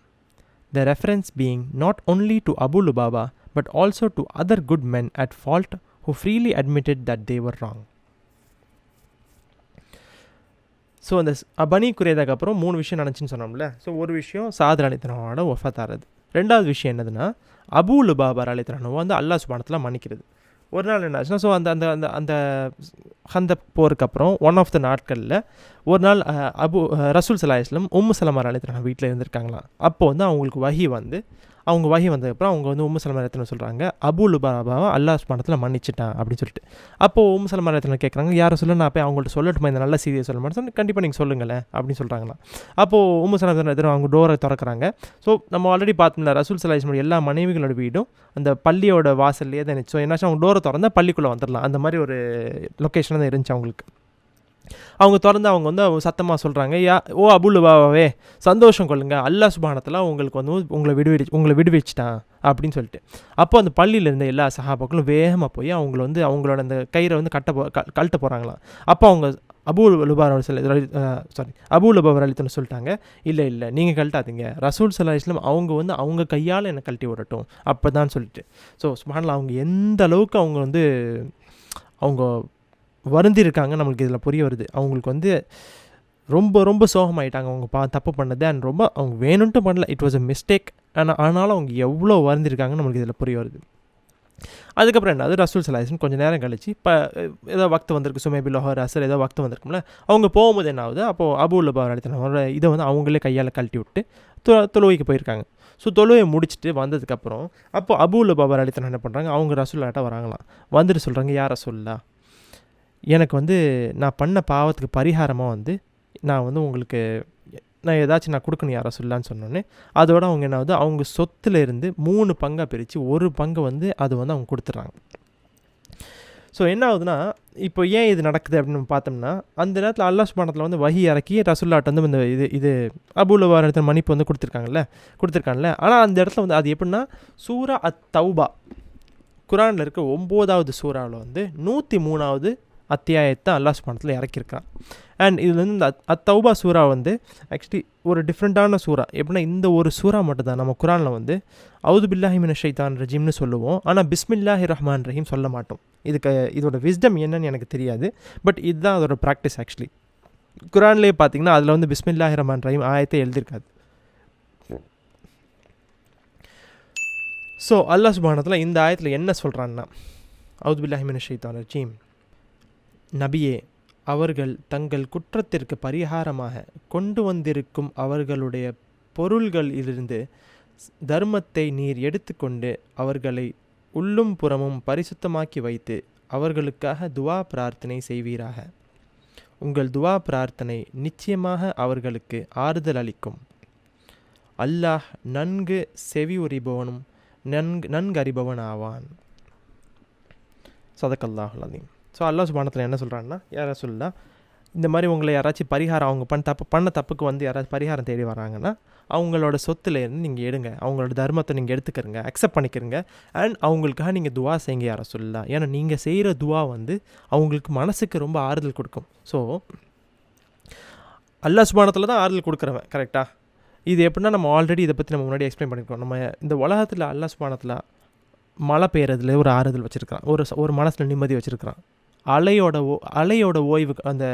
The reference being not only to Abu Lubaba but also to other good men at fault who freely admitted that they were wrong. So அந்த பனி குறைதாக்கு அப்புறம் 3 விஷயம் நடந்துச்சுன்னு சொன்னோம்ல. So ஒரு விஷயம் சாதர் அலித்தனோட வஃபாத் ஆகிறது. 2வது விஷயம் என்னதுன்னா, அபு லுபாபா அலித்தனோ வந்து அல்லாஹ் சுப்ஹானஹு வ தஆலா மன்னிக்கிறது. ஒரு நாள் என்ன ஆச்சுன்னா, ஸோ அந்த அந்த அந்த அந்த ஹந்தக் போருக்கு அப்புறம் ஒன் ஆஃப் த நாட்களில் ஒரு நாள் ரசூல் ஸல்லல்லாஹு அலைஹி வஸல்லம் சலமா அலித்தனா வீட்டில் இருந்திருக்காங்களாம். அப்போது வந்து அவங்களுக்கு வஹி வந்ததுக்கப்புறம் அவங்க வந்து சலமா அலித்தனா சொல்கிறாங்க, அபு லுபாபாவை அல்லாஹ் சுப்ஹானஹு வ தஆலா மன்னிச்சிட்டான் அப்படின்னு சொல்லிட்டு. அப்போது சலமா அலித்தனா கேட்குறாங்க, யாரை சொல்ல நான் போய் அவங்கள்ட்ட சொல்லட்டுமா, இந்த நல்ல செய்தியை சொல்ல மாட்டேன். கண்டிப்பாக நீங்கள் சொல்லுங்களேன் அப்படின்னு சொல்கிறாங்களாம். அப்போது சலமா அலித்தனா அவங்க டோரை திறக்கிறாங்க. ஸோ நம்ம ஆல்ரெடி பார்த்தோம்ல, ரசூல் ஸல்லல்லாஹு அலைஹி வஸல்லம் எல்லா மனைவிகளோட வீடும் அந்த பள்ளியோட வாசல்லையே தான் இருந்துச்சு. ஸோ என்னாச்சும் அவங்க டோரை திறந்தா பள்ளிக்குள்ளே வந்துடலாம், அந்த மாதிரி ஒரு லொக்கேஷன் தான் இருந்துச்சு அவங்களுக்கு. அவங்க திறந்து அவங்க வந்து சத்தமாக சொல்கிறாங்க, ஓ அபு லுபாபாவே சந்தோஷம் கொள்ளுங்க, அல்லாஹ் சுப்ஹானஹு வ தஆலா உங்களுக்கு வந்து உங்களை விடுவிச்சிட்டான் அப்படின்னு சொல்லிட்டு. அப்போ அந்த பள்ளியில் இருந்த எல்லா சஹாபாக்களும் வேகமாக போய் அவங்களோட அந்த கயிறை வந்து கழட்ட போகிறாங்களாம். அப்போ அவங்க அபு லுபாபா அலித்தன்னு சொல்லிட்டாங்க, இல்லை நீங்கள் கழட்டாதீங்க, ரசூல் ஸல்லல்லாஹு அலைஹி வஸல்லம் அவங்க வந்து அவங்க கையால் என்னை கழட்டி விடட்டும் அப்போ தான் சொல்லிட்டு. ஸோ சுப்ஹானல்லாஹ் அவங்க எந்த அளவுக்கு அவங்க வந்து அவங்க வருந்திருக்காங்க நம்மளுக்கு இதில் புரிய வருது. அவங்களுக்கு வந்து ரொம்ப ரொம்ப சோகமாயிட்டாங்க அவங்க தப்பு பண்ணது. அண்ட் ரொம்ப அவங்க வேணும்ட்டு பண்ணல, இட் வாஸ் அ மிஸ்டேக். ஆனாலும் அவங்க எவ்வளோ வருந்திருக்காங்கன்னு நம்மளுக்கு இதில் புரிய வருது. அதுக்கப்புறம் என்னது, ரசூல் ஸல்லல்லாஹு அலைஹி வஸல்லம் கொஞ்சம் நேரம் கழிச்சு இப்போ ஏதோ வக்து வந்திருக்கு, சுமைபி லோஹர் அசர் ஏதோ வக்து வந்திருக்கும்ல, அவங்க போகும்போது என்ன ஆகுது, அப்போது அபு லுபாபா அலித்தனோட இதை வந்து அவங்களே கையால் கழட்டி விட்டு தொழுவைக்கு போயிருக்காங்க. ஸோ தொழுவையை முடிச்சுட்டு வந்ததுக்கப்புறம் அப்போது அபு லுபாபா அலித்தனா என்ன பண்ணுறாங்க, அவங்க ரசூல்லாட்ட வராங்களாம். வந்துட்டு சொல்கிறாங்க, யார் ரசூல்லா, எனக்கு வந்து நான் பண்ண பாவத்துக்கு பரிகாரமாக வந்து நான் வந்து உங்களுக்கு நான் ஏதாச்சும் நான் கொடுக்கணும் யாரை சொல்லலான்னு சொன்னோன்னே, அதோட அவங்க என்ன ஆகுது, அவங்க சொத்தில் இருந்து 3 பங்காக பிரித்து 1 பங்கு வந்து அது வந்து அவங்க கொடுத்துட்றாங்க. ஸோ என்ன ஆகுதுன்னா, இப்போ ஏன் இது நடக்குது அப்படின்னு நம்ம பார்த்தோம்னா, அந்த நேரத்தில் அல்லாஹ் சுப்ஹானஹு வ தஆலா வந்து வஹி இறக்கி ரசூல்லாட்ட வந்து இந்த இது அபு லுபாபா இடத்துல மன்னிப்பு வந்து கொடுத்துருக்காங்கல்ல. ஆனால் அந்த இடத்துல வந்து அது எப்படின்னா, சூரா அத் தௌபா குரானில் இருக்க 9வது சூறாவில் வந்து 103வது அத்தியாயத்தை அல்லாஹ் சுப்ஹானஹு வ தஆலா இறக்கியிருக்கான். அண்ட் இதில் வந்து இந்த அத்தௌபா சூரா வந்து ஆக்சுவலி ஒரு டிஃப்ரெண்ட்டான சூரா. எப்படின்னா இந்த ஒரு சூரா மட்டும் தான் நம்ம குரானில் வந்து அவுது பில்லாஹி மினஷ் ஷைத்தான் ரஜீம்னு சொல்லுவோம். ஆனால் பிஸ்மில்லாஹி ரஹ்மான் ரஹீம் சொல்ல மாட்டோம். இதோட விஸ்டம் என்னன்னு எனக்கு தெரியாது. பட் இதுதான் அதோட ப்ராக்டிஸ். ஆக்சுவலி குரான்லேயே பார்த்தீங்கன்னா அதில் வந்து பிஸ்மில்லாஹி ரஹ்மான் ரஹீம் ஆயத்தை எழுதியிருக்காது. ஸோ அல்லாஹ் சுப்ஹானஹு வ தஆலா இந்த ஆயத்தில் என்ன சொல்கிறான்னா, அவுது பில்லாஹி மினஷ் ஷைத்தான் ரஜீம், நபியே, அவர்கள் தங்கள் குற்றத்திற்கு பரிகாரமாக கொண்டு வந்திருக்கும் அவர்களுடைய பொருள்களிலிருந்து தர்மத்தை நீர் எடுத்துக்கொண்டு அவர்களை உள்ளும் புறமும் பரிசுத்தமாக்கி வைத்து அவர்களுக்காக துவா பிரார்த்தனை செய்வீராக. உங்கள் துவா பிரார்த்தனை நிச்சயமாக அவர்களுக்கு ஆறுதல் அளிக்கும். அல்லாஹ் நன்கு செவி உரிபவனும் நன்கறிபவன் ஆவான். சதக்கல்லாஹுல் அலீம். ஸோ அல்லாஹ் சுப்ஹானஹு வ தஆலா என்ன சொல்கிறான்னா, யாரை சொல்லலாம், இந்த மாதிரி உங்களை யாராச்சும் பரிகாரம் அவங்க பண்ண தப்புக்கு வந்து யாராச்சும் பரிகாரம் தேடி வராங்கன்னா அவங்களோட சொத்துலேருந்து நீங்கள் எடுங்க, அவங்களோட தர்மத்தை நீங்கள் எடுத்துக்கிறங்க, அக்செப்ட் பண்ணிக்கிறங்க. அண்ட் அவங்களுக்காக நீங்கள் துவா செய்யுங்க யாரை சொல்லலாம். ஏன்னா நீங்கள் செய்கிற துவா வந்து அவங்களுக்கு மனசுக்கு ரொம்ப ஆறுதல் கொடுக்கும். ஸோ அல்லாஹ் சுப்ஹானஹு வ தஆலா தான் ஆறுதல் கொடுக்குறவன். கரெக்டாக? இது எப்படின்னா நம்ம ஆல்ரெடி இதை பற்றி நம்ம முன்னாடி எக்ஸ்பிளைன் பண்ணியிருக்கோம். நம்ம இந்த உலகத்தில் அல்லாஹ் சுப்ஹானஹு வ தஆலா மழை பெய்யறதுல ஒரு ஆறுதல் வச்சுருக்கிறான், ஒரு மனசில் நிம்மதி வச்சுருக்கிறான். அலையோட ஓய்வு அந்த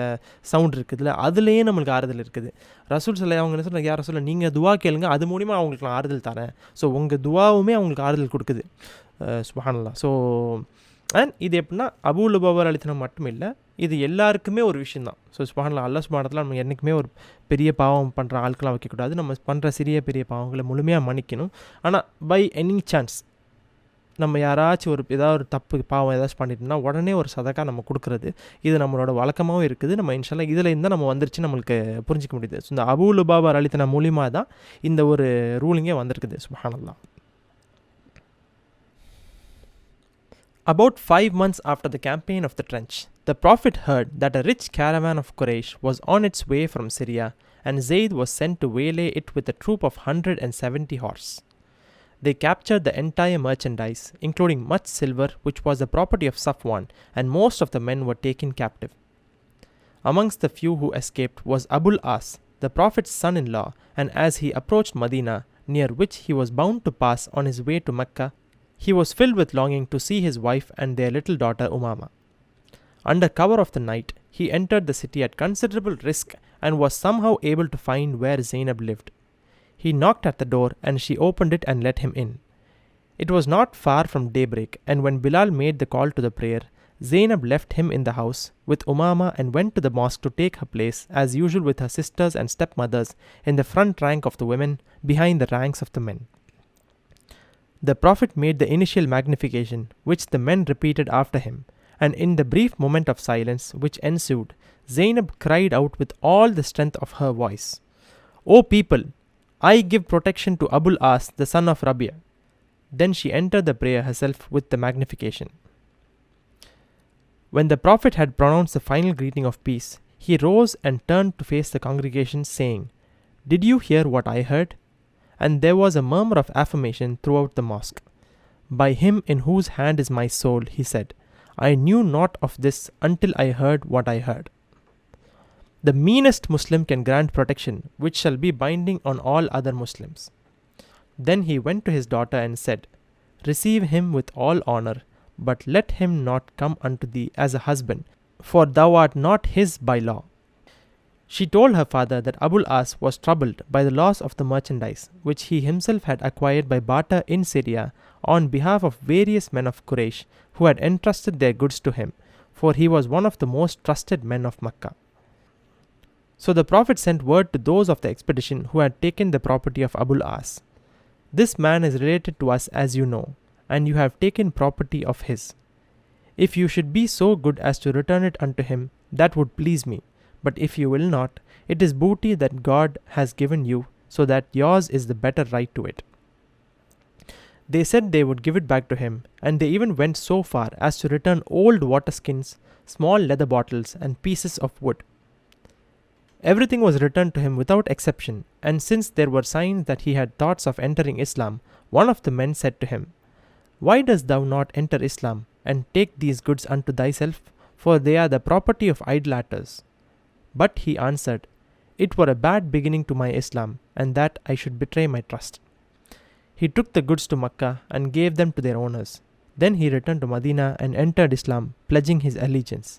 சவுண்ட் இருக்குதுல்ல, அதுலேயே நம்மளுக்கு ஆறுதல் இருக்குது. ரசூல் ஸல்லல்லாஹு அவங்க என்ன சொல்கிறாங்க, யாரை சொல்ல நீங்கள் துவா கேளுங்க, அது மூலிமா அவங்களுக்கு நான் ஆறுதல் தரேன். ஸோ உங்கள் துவாவுமே அவங்களுக்கு ஆறுதல் கொடுக்குது. சுப்ஹானல்லாஹ். ஸோ அண்ட் இது எப்படின்னா அபூ லுபாபா அளித்தனம் மட்டும் இல்லை, இது எல்லாருக்குமே ஒரு விஷயந்தான். ஸோ சுப்ஹானல்லாஹ், அல்லாஹ் சுப்ஹானஹு வ தஆலா நம்ம என்றைக்குமே ஒரு பெரிய பாவம் பண்ணுற ஆட்களாக வைக்கக்கூடாது. நம்ம பண்ணுற சிறிய பெரிய பாவங்களை முழுமையாக மன்னிக்கணும். ஆனால் பை எனி சான்ஸ் நம்ம யாராச்சும் ஏதாவது ஒரு தப்பு பாவம் ஏதாச்சும் பண்ணிட்டோம்னா உடனே ஒரு சதக்கா நம்ம கொடுக்குறது, இது நம்மளோட வழக்கமாகவும் இருக்குது. நம்ம இன்ஷால்லாஹ் இதில் இருந்தால் நம்ம வந்துருச்சு நம்மளுக்கு புரிஞ்சிக்க முடியுது. ஸோ இந்த அபூ லுபாபா அளித்தன மூலிமா தான் இந்த ஒரு ரூலிங்கே வந்திருக்குது. சுப்ஹானல்லாஹ். About 5 months after the campaign of the trench, the Prophet heard that a rich caravan of Quraysh was on its way from Syria, and Zayd was sent to waylay it with a troop of 170 horse. They captured the entire merchandise, including much silver, which was the property of Safwan, and most of the men were taken captive. Amongst the few who escaped was Abul As, the Prophet's son-in-law, and as he approached Medina, near which he was bound to pass on his way to Mecca, he was filled with longing to see his wife and their little daughter Umama. Under cover of the night, he entered the city at considerable risk and was somehow able to find where Zainab lived. He knocked at the door and she opened it and let him in. It was not far from daybreak, and when Bilal made the call to the prayer, Zainab left him in the house with Umama and went to the mosque to take her place as usual with her sisters and stepmothers in the front rank of the women, behind the ranks of the men. The Prophet made the initial magnification, which the men repeated after him, and in the brief moment of silence which ensued, Zainab cried out with all the strength of her voice, "O people, I give protection to Abul As, the son of Rabi'." Then she entered the prayer herself with the magnification. When the Prophet had pronounced the final greeting of peace, he rose and turned to face the congregation, saying, "Did you hear what I heard?" And there was a murmur of affirmation throughout the mosque. "By him in whose hand is my soul," he said, "I knew not of this until I heard what I heard." The meanest Muslim can grant protection, which shall be binding on all other Muslims. Then he went to his daughter and said, "Receive him with all honor, but let him not come unto thee as a husband, for thou art not his by law." She told her father that Abul As was troubled by the loss of the merchandise, which he himself had acquired by barter in Syria on behalf of various men of Quraysh who had entrusted their goods to him, for he was one of the most trusted men of Mecca. So the Prophet sent word to those of the expedition who had taken the property of Abul As, "This man is related to us as you know, and you have taken property of his. If you should be so good as to return it unto him, that would please me. But if you will not, it is booty that God has given you, so that yours is the better right to it." They said they would give it back to him, and they even went so far as to return old water skins, small leather bottles, and pieces of wood. Everything was returned to him without exception, and since there were signs that he had thoughts of entering Islam, one of the men said to him, "Why dost thou not enter Islam, and take these goods unto thyself? for they are the property of idolaters. But he answered, it were a bad beginning to my Islam, and that I should betray my trust. He took the goods to Makkah and gave them to their owners. Then he returned to Medina and entered Islam, pledging his allegiance.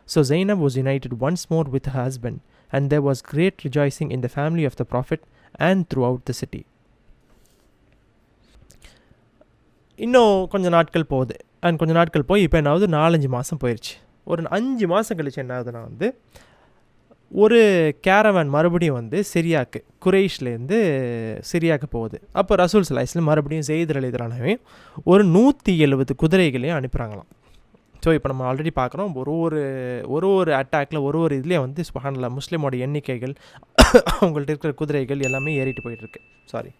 So Zainab was united once more with her husband, and there was great rejoicing in the family of the Prophet and throughout the city. இன்னும் கொஞ்சம் நாட்கள் போகுது. And கொஞ்சம் நாட்கள் போய் இப்போ என்ன ஆகுது, 4-5 மாதம் போயிடுச்சு. ஒரு 5 மாதம் கழிச்சு என்ன ஆகுதுன்னா வந்து ஒரு கேரவன் மறுபடியும் வந்து சிரியாவுக்கு, குரைஷ்லேருந்து சிரியாவுக்கு போகுது. அப்போ ரசூல் ஸல்லல்லாஹு அலைஹி வஸல்லம் மறுபடியும் ஸெய்த் ரலியல்லாஹு ஒரு 170 குதிரைகளையும் அனுப்புகிறாங்களாம். ஸோ இப்போ நம்ம ஆல்ரெடி பார்க்குறோம், ஒரு அட்டாக்கில் ஒரு இதுலேயே வந்து சுப்ஹானல்லாஹ் முஸ்லீமோட எண்ணிக்கைகள் அவங்கள்ட்ட இருக்கிற குதிரைகள் எல்லாமே ஏறிட்டு போயிட்டுருக்கு. சாரி,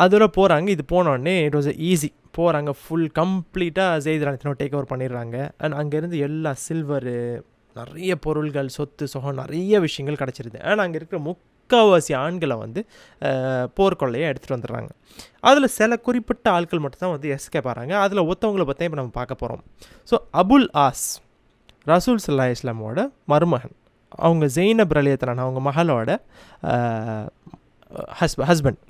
அதோட போகிறாங்க. இது போனோடனே இட் வாஸ் ஈஸி. போகிறாங்க, ஃபுல் கம்ப்ளீட்டாக ஸெய்த் ரலியல்லாஹு டேக் ஓவர் பண்ணிடுறாங்க. அண்ட் அங்கேருந்து எல்லா சில்வரு, நிறைய பொருள்கள், சொத்து சொகம், நிறைய விஷயங்கள் கிடச்சிருது. ஆனால் அங்கே இருக்கிற முக்கால்வாசி ஆண்களை வந்து போர்க்கொள்ளையை எடுத்துகிட்டு வந்துடுறாங்க. அதில் சில குறிப்பிட்ட ஆட்கள் மட்டும்தான் வந்து எஸ்கேப் ஆகிறாங்க. அதில் ஒருத்தவங்களை பற்றி இப்போ நம்ம பார்க்க போகிறோம். ஸோ அபுல் ஆஸ் ரசூல் ஸல்லல்லாஹு அலைஹி வஸல்லமோட மருமகன், அவங்க ஜெய்னப் ரலியல்லாஹு அவங்க மகளோட ஹஸ்பண்ட்.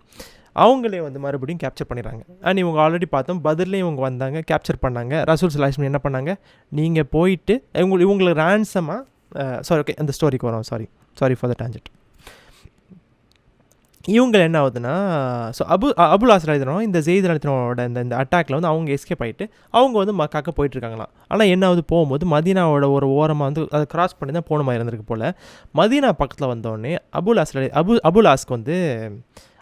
அவங்களே வந்து மறுபடியும் கேப்சர் பண்ணிடுறாங்க. அண்ட் இவங்க ஆல்ரெடி பார்த்தோம், பதிலே இவங்க வந்தாங்க, கேப்சர் பண்ணாங்க. ரசூல் ஸல்லல்லாஹு அலைஹி வஸல்லம் என்ன பண்ணாங்க, நீங்கள் போயிட்டு இவங்களுக்கு ரேன்சமாக ஓகே அந்த ஸ்டோரிக்கு வரோம். Sorry for the tangent. இவங்க என்ன ஆகுதுன்னா, ஸோ அபுல் ஆஸ் ரலியல்லாஹு இந்த ஸெய்த் ரலியல்லாஹுவோட இந்த அட்டாக்ல வந்து அவங்க எஸ்கேப் ஆகிட்டு அவங்க வந்து மக்காக்க போயிட்டுருக்காங்களாம். ஆனால் என்ன ஆகுது, போகும்போது மதீனாவோட ஒரு ஓரமாக வந்து அதை கிராஸ் பண்ணி தான் போன மாதிரி இருந்திருக்கு போல். மதீனா பக்கத்தில் வந்தோடனே அபுல் ஆஸ்க்கு வந்து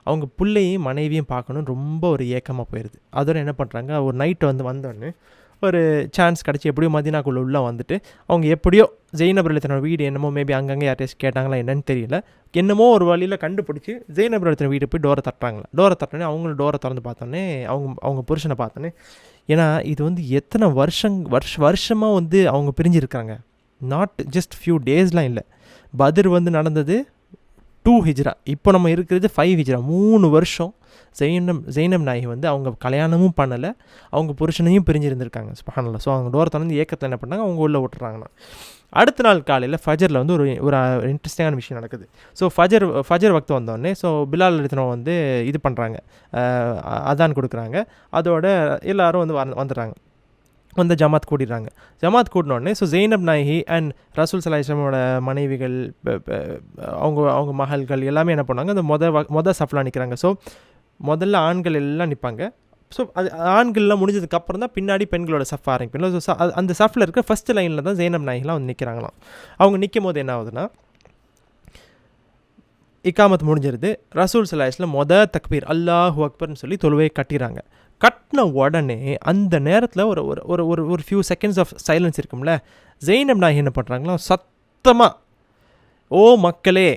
அவங்க பிள்ளையும் மனைவியும் பார்க்கணுன்னு ரொம்ப ஒரு ஏக்கமாக போயிடுது. அதோட என்ன பண்ணுறாங்க, ஒரு நைட்டு வந்தோடனே ஒரு சான்ஸ் கிடச்சி எப்படியோ மதீனாக்குள்ளே உள்ளே வந்துட்டு அவங்க எப்படியோ ஜெய்னப் ரலியல்லாஹு வீடு என்னமோ மேபி அங்கங்கே யார்ட்டையாச்சும் கேட்டாங்களா என்னன்னு தெரியல, என்னமோ ஒரு வழியில் கண்டுபிடிச்சி ஜெய்னப் ரலியல்லாஹு வீடு போய் டோரை தட்டுறாங்களா. டோரை தட்டினே அவங்களும் டோரை திறந்து பார்த்தோன்னே அவங்க புருஷனை பார்த்தோன்னே, ஏன்னா இது வந்து எத்தனை வருஷமாக வந்து அவங்க பிரிஞ்சிருக்காங்க. நாட் ஜஸ்ட் ஃபியூ டேஸ்லாம் இல்லை. பத்ர் வந்து நடந்தது 2 ஹிஜ்ரா, இப்போ நம்ம இருக்கிறது 5 ஹிஜ்ரா. 3 வருஷம் ஜெய்னப் நாயகி வந்து அவங்க கல்யாணமும் பண்ணலை, அவங்க புருஷனையும் பிரிஞ்சிருந்திருக்காங்க. சுப்ஹானல்லாஹ். ஸோ அவங்க டோரை திறந்து ஏக்கத்தில் என்ன பண்ணாங்க, அவங்க உள்ளே விட்டுறாங்கன்னா. அடுத்த நாள் காலையில் ஃபஜரில் வந்து ஒரு இன்ட்ரெஸ்டிங்கான விஷயம் நடக்குது. ஸோ ஃபஜர் வக்து வந்தோடனே ஸோ பிலால் ரலியல்லாஹு வந்து இது பண்ணுறாங்க, அதான் கொடுக்குறாங்க. அதோட எல்லோரும் வந்து வந்துடுறாங்க, வந்து ஜமாத் கூட்டிடுறாங்க. ஜமாத் கூட்டினோடனே ஸோ ஜெய்னப் நாயகி அண்ட் ரசூல் ஸல்லல்லாஹு அலைஹி வஸல்லமோட மனைவிகள், அவங்க மகள்கள் எல்லாமே என்ன பண்ணாங்க, அந்த மொதல் சஃப்ல நிற்கிறாங்க. ஸோ முதல்ல ஆண்கள் எல்லாம் நிற்பாங்க. ஸோ அது ஆண்கள்லாம் முடிஞ்சதுக்கப்புறம் தான் பின்னாடி பெண்களோட சஃப் ஆரம்பிக்கும். ஸோ அந்த சஃப்பில் இருக்க ஃபஸ்ட் லைனில் தான் ஜெய்னப் நாயகிலாம் வந்து நிற்கிறாங்களாம். அவங்க நிற்கும் போது என்ன ஆகுதுன்னா, இக்காமத் முடிஞ்சிருது. ரசூல் ஸல்லல்லாஹு அலைஹி வஸல்லம் தக்பீர் அல்லாஹு அக்பர்னு சொல்லி தொழுவையை கட்டிடுறாங்க. கட்டின உடனே அந்த நேரத்தில் ஒரு ஃபியூ செகண்ட்ஸ் ஆஃப் சைலன்ஸ் இருக்கும்ல. ஜெய்னப் நாயகி என்ன பண்ணுறாங்களா, சத்தமாக, ஓ மக்களே,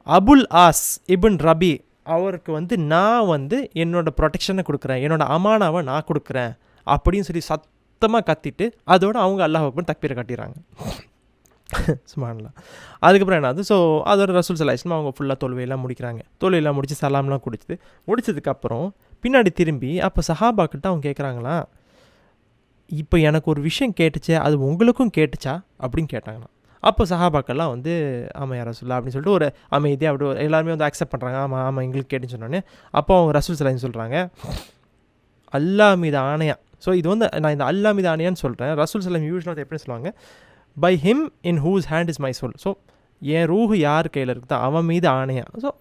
அபுல் ஆஸ் இப்ன் ரபி அவருக்கு வந்து நான் வந்து என்னோடய ப்ரொடெக்ஷனை கொடுக்குறேன், என்னோடய அமானாவை நான் கொடுக்குறேன் அப்படின்னு சொல்லி சத்தமாக கத்திட்டு அதோட அவங்க அல்லாஹ் அக்பர் தக்பீரை கட்டிடுறாங்க. சுப்ஹானல்லாஹ். அதுக்கப்புறம் என்ன ஆகுது, ஸோ அதோட ரசூல் ஸல்லல்லாஹு அலைஹி வஸல்லம் அவங்க ஃபுல்லாக தொழுவையெல்லாம் முடிக்கிறாங்க. தொழுவையெல்லாம் முடித்து சலாம்லாம் முடிச்சதுக்கப்புறம் பின்னாடி திரும்பி அப்போ சஹாபாக்கிட்ட அவங்க கேட்குறாங்களா, இப்போ எனக்கு ஒரு விஷயம் கேட்டுச்சே அது உங்களுக்கும் கேட்டுச்சா அப்படின்னு கேட்டாங்களாம். அப்போ சஹாபாக்கெல்லாம் வந்து ஆமாம் யா ரசூலுல்லாஹ் அப்படின்னு சொல்லிட்டு ஒரு அமைதியாக அப்படி எல்லாருமே வந்து அக்செப்ட் பண்ணுறாங்க. ஆமாம் எங்களுக்கு கேட்டுன்னு சொன்னோன்னே அப்போ அவங்க ரசூல் ஸல்லல்லாஹு அலைஹி வஸல்லம் சொல்கிறாங்க, அல்லாஹ் மீது ஆணையா. ஸோ இது வந்து நான் இந்த அல்லாஹ் மீது ஆணையான்னு சொல்கிறேன். ரசூல் ஸல்லல்லாஹு அலைஹி வஸல்லம் எப்படி சொல்லுவாங்க, by him in whose hand is my soul. So என் ரூஹு யார் கையில் இருக்குதோ அவன் மீது ஆணையா. ஸோ